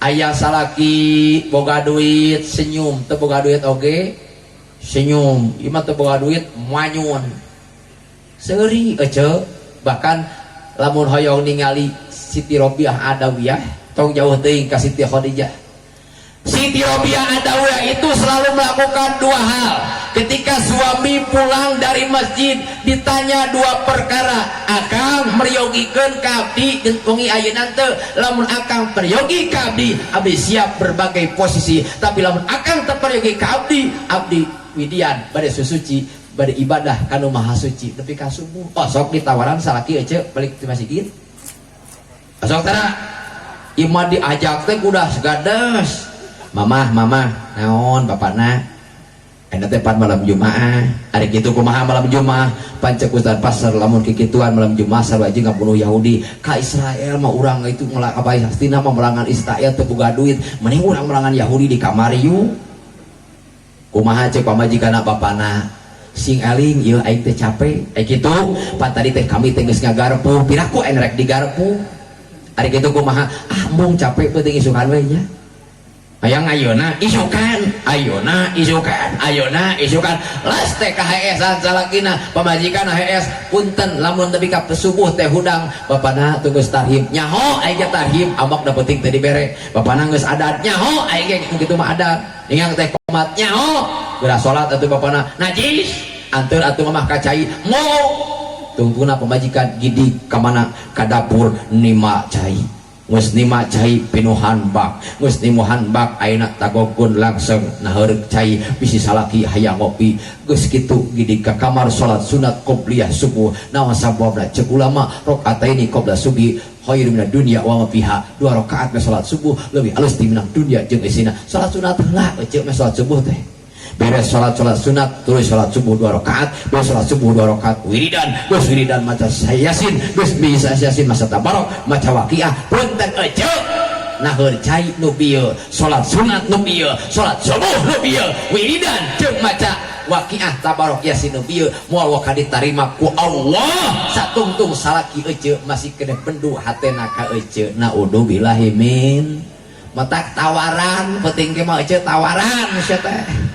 aya salaki boga duit senyum, teu boga duit oge senyum, ieu mah teu boga duit manyun. Seuri ece. Bahkan lamun hoyong ningali Siti Robiah Adawiyah tong jauh teuing ka Siti Khadijah. Siti Robiah Adawiyah itu selalu melakukan dua hal. Ketika suami pulang dari masjid ditanya dua perkara, akang meriyogikeun ka abdi wengi ayeuna teu? Lamun akang peryogi ka abdi, abdi siap berbagai posisi. Tapi lamun akang teu peryogi ka abdi, abdi widian bade susuci, bade ibadah kanu maha suci nepi ka subuh. Oh sok ditawaran salaki ece balik ti masjid. Sok tara imah diajak teh kudah segadas. Mamah naon bapakna ena teh pan malam Jumaah ari kitu kumaha malam Jumaah pancek ustad pasar lamun kikituan malam Jumaah sarua jeung ngabunuh Yahudi ka Israel mah urang itu ngelak apa Palestina mah melangan Israel teu boga duit mending urang melangan Yahudi di kamari yu kumaha cek pamajikanna bapana sing aling ieu aing teh capek kitu pan tadi teh kami teh geus ngagarpu piraku aing rek digarpu ari kitu kumaha mung capek penting isukan we nya. Hayang ayeuna isukan las teh ka HS-an salakina pamajikan HS punten lamun tepi ka subuh teh hudang bapana tunggu tarhim nyaho aing ge tarhim amak da penting teh dibere bapana geus adat nyaho aing ge kitu mah adat ingang teh komat nyaho geura salat atuh bapana najis anteur atuh mah kacai mo tungguna pamajikan gidig ka mana ka dapur nima cai geus nima cai pinuhan bak geus nimuhan bak ayeuna tagokun langsung naheureup cai bisi salaki hayang ngopi geus kitu gidig ka kamar salat sunat qobliyah subuh naon sababna ceuk ulama rakaataini qabla subuh khairun minad dunya wa ma fiha 2 rakaat me salat subuh leuwih alus timbang dunya jeung isina salat sunat heula ceuk me salat subuh teh beres salat sunat terus salat subuh 2 rakaat beres salat subuh 2 rakaat wiridan maca yasin geus bisa yasin masa tabarok maca waqiah punten ece naheur cai nu bieu salat sunat nu bieu salat subuh nu bieu wiridan jeung maca waqiah tabarok yasin nu bieu moal waka ditarima ku Allah satungtung salaki ece masih kena pendu hatena ka ece naudzubillahi min matak tawaran penting ge mah ece tawaran sia teh.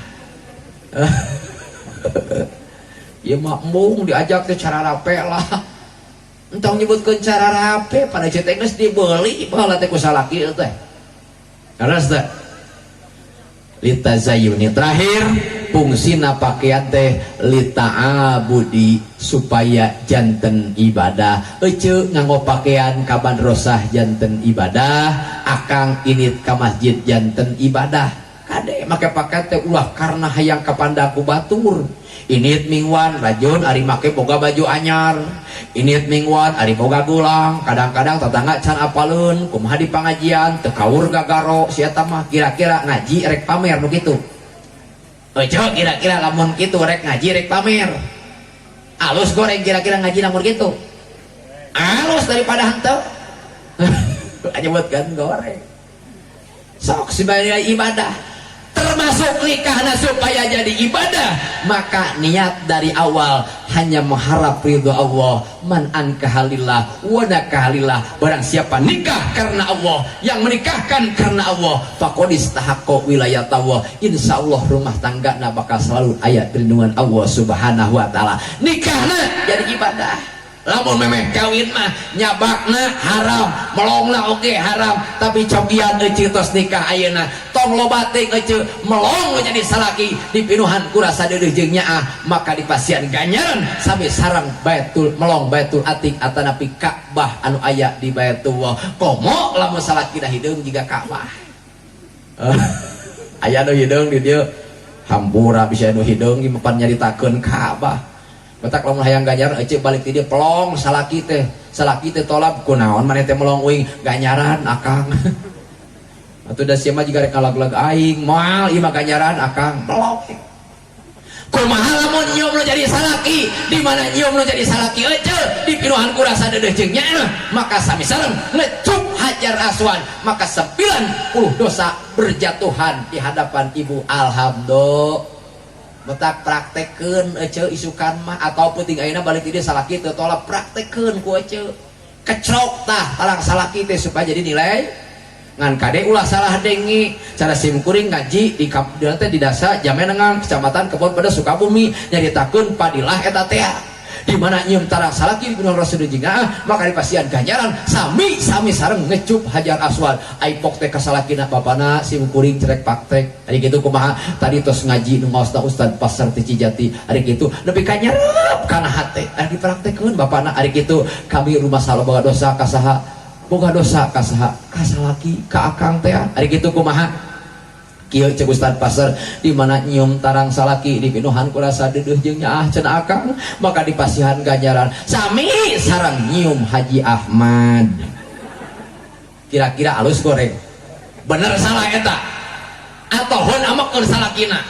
Ya makmung diajak ke cara rape lah entong nyebutkan cara rape pada cetek geus dibeli baheula teh ku salaki teh terus teh litazayuni terakhir fungsina pakaian teh lita'abudi supaya janten ibadah ece nganggo pakaian kaban rosah janten ibadah akang init ka masjid janten ibadah kade make pakaian teh ulah karena hayang kapandaku batur init mingwan rajun ari make boga baju anyar init mingwan ari boga gulang kadang-kadang tetangga can apaleun kumaha di pangajian teu kaur gagaro sia eta mah kira-kira ngaji rek pamer nu kitu ojo kira-kira lamun kitu rek ngaji rek pamer alus goreng kira-kira ngaji lamun kitu alus daripada henteu nyebutkeun goreng sok sebagai ibadah termasuk nikahna supaya jadi ibadah maka niat dari awal hanya mengharap ridho Allah man ankahalillah wa nakahalillah barang siapa nikah karena Allah yang menikahkan karena Allah faqad istahaqqa wilayat Allah insyaallah rumah tanggana bakal selalu ayat perlindungan Allah subhanahu wa ta'ala nikahna jadi ibadah lamun memeh kawin mah nyabakna haram melongna oge haram tapi cogian ece tos nikah ayeuna tong loba teh ece melong jadi salaki dipinuhan kurasa deudeuh jeung nyaah maka dipasian ganjaran sami sareng baitul melong baitul atik atanapi Ka'bah anu aya di Baitullah komo lamun salaki dah hideung jiga Ka'bah aya nu hideung di dieu hampura bisa nu hideung ieu pan nyaritakeun Ka'bah betak lamun hayang ganjaran ece balik ti dieu pelong salaki teh tolab kunaon maneh teh melong uing ganjaran akang atuh da sia mah jiga rek ngalag-lag aing moal ieu mah ganjaran akang melong kumaha lamun nyium nu jadi salaki di mana nyium nu jadi salaki ece di pinuhan kurasa deudeuh jeung nyaah maka sami sareng ngecuk hajar aswan maka 90 dosa berjatuhan di hadapan ibu alhamdulillah metak praktekeun ece isukan mah atau penting ayeuna balik dia salaki teu tolak praktekeun ku ece kecrok tah talang salaki teh supaya jadi nilai ngan kade ulah salah dengi cara simkuring ngaji di teh di dasa Jamenengan kecamatan Kebon Pedes Sukabumi nyaritakeun padilah eta teh di mana nyium tarang salaki di gunung Rasul Jingah maka dipasian ganjaran sami sareng ngecup Hajar Aswad aipok teh kasalakina bapana simkuring cerek praktek ari kitu kumaha tadi tos ngaji nu ngaosna Ustad Pasar Cijati ari kitu nepi ka nyerep kana hate ari dipraktekeun bapana ari kitu kami rumah salah boga dosa ka saha boga dosa ka saha ka salaki ka akang teh ari kitu kumaha kieu cek Ustad Pasar di mana nyium tarang salaki dipinuhan ku rasa deudeuh jeung nyaah cenah akang maka dipasihan ganjaran sami sareng nyium Haji Ahmad kira-kira alus goreng bener salah eta atau hon amakkeun salakina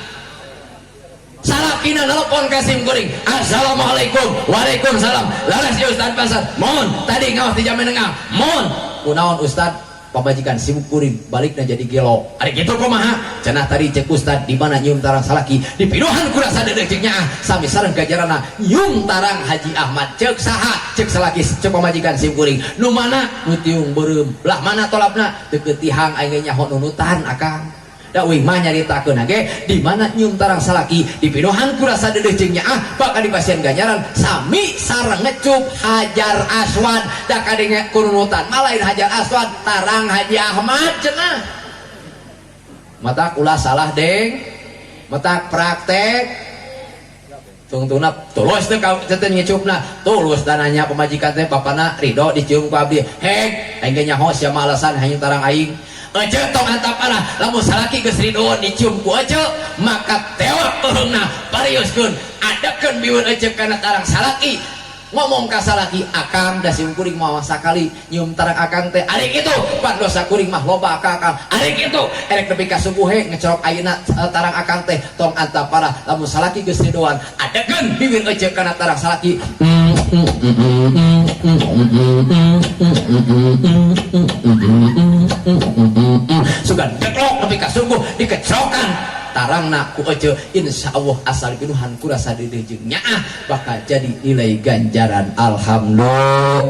nelpon ka simkuring assalamualaikum waalaikumsalam laras ieu Ustad Pasar mohon tadi ngaos di Jamenengan mohon kunaon Ustad pamajikan simkuring balikna jadi gelo ari kitu kumaha cenah tadi cek Ustad di mana nyium tarang salaki dipinuhan ku rasa deudeuh jeung nyaah sami sareng ganjaranna nyium tarang Haji Ahmad cek saha cek salaki cek pamajikan simkuring nu mana nu tiung beureum lah mana tolapna teu keutihang aing nyaho nunutan akang da uing mah nyaritakeun ge di mana nyium tarang salaki dipinuhan ku rasa deudeuh jeung nyaah bakal dipasieun ganjaran sami sareng ngecup Hajar Aswad da kadenge kununutan malain Hajar Aswad tarang Haji Ahmad cenah matak ulah salah deng matak praktek tungtungna tulus teh ka teh ngecupna tulus dananya pemajikan teh bapana ridho dicium ku abdi hek aing ge nyaho sia alasan hanya tarang aing ece tong antapana lamun salaki geus ridhoan dicium ku ece maka tewak eureungna pariuskeun adekeun biwun ece kana tarang salaki ngomong ka salaki akang da simkuring moal sakali nyium tarang akang teh ari kitu pan dosa kuring mah loba ka akang ari kitu erek nepi ka subuh he ngecorok ayeuna tarang akang teh tong antapana lamun salaki geus ridhoan adekeun biwun ece kana tarang salaki sugan deklok nepi ka sungguh dikecrokan tarangna ku ece insyaallah asal pinuhan ku rasa deudeuh jeung nyaah bakal jadi nilai ganjaran alhamdulillah.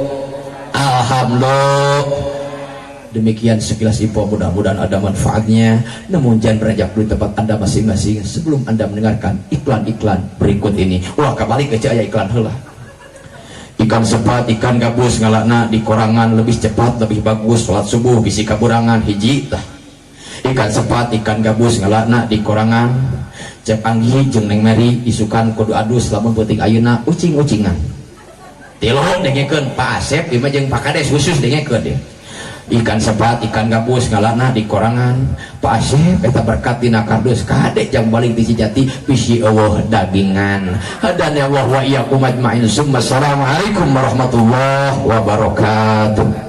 Demikian sekilas info mudah-mudahan ada manfaatnya namun jangan beranjak di tempat anda masing-masing sebelum anda mendengarkan iklan-iklan berikut ini. Wah kabalik ece aya iklan heula ikan sepat ikan gabus ngalana di korangan lebih cepat lebih bagus salat subuh bisi kaburangan hiji tah ikan sepat ikan gabus ngalana di korangan cek Anggi jeung Neng Meri isukan kudu adus lamun peuting ayeuna ucing-ucingan tilu dengekeun Pak Asep ieu jeung Pak Kades khusus dengekeun deh ikan sepat ikan gabus ngalana di korangan Pak Asep eta berkat dina kardus kade jang balik di Cijati bisi eueuh dagingan hadana wa iyyakum ajmain summa assalamualaikum warahmatullahi wabarakatuh.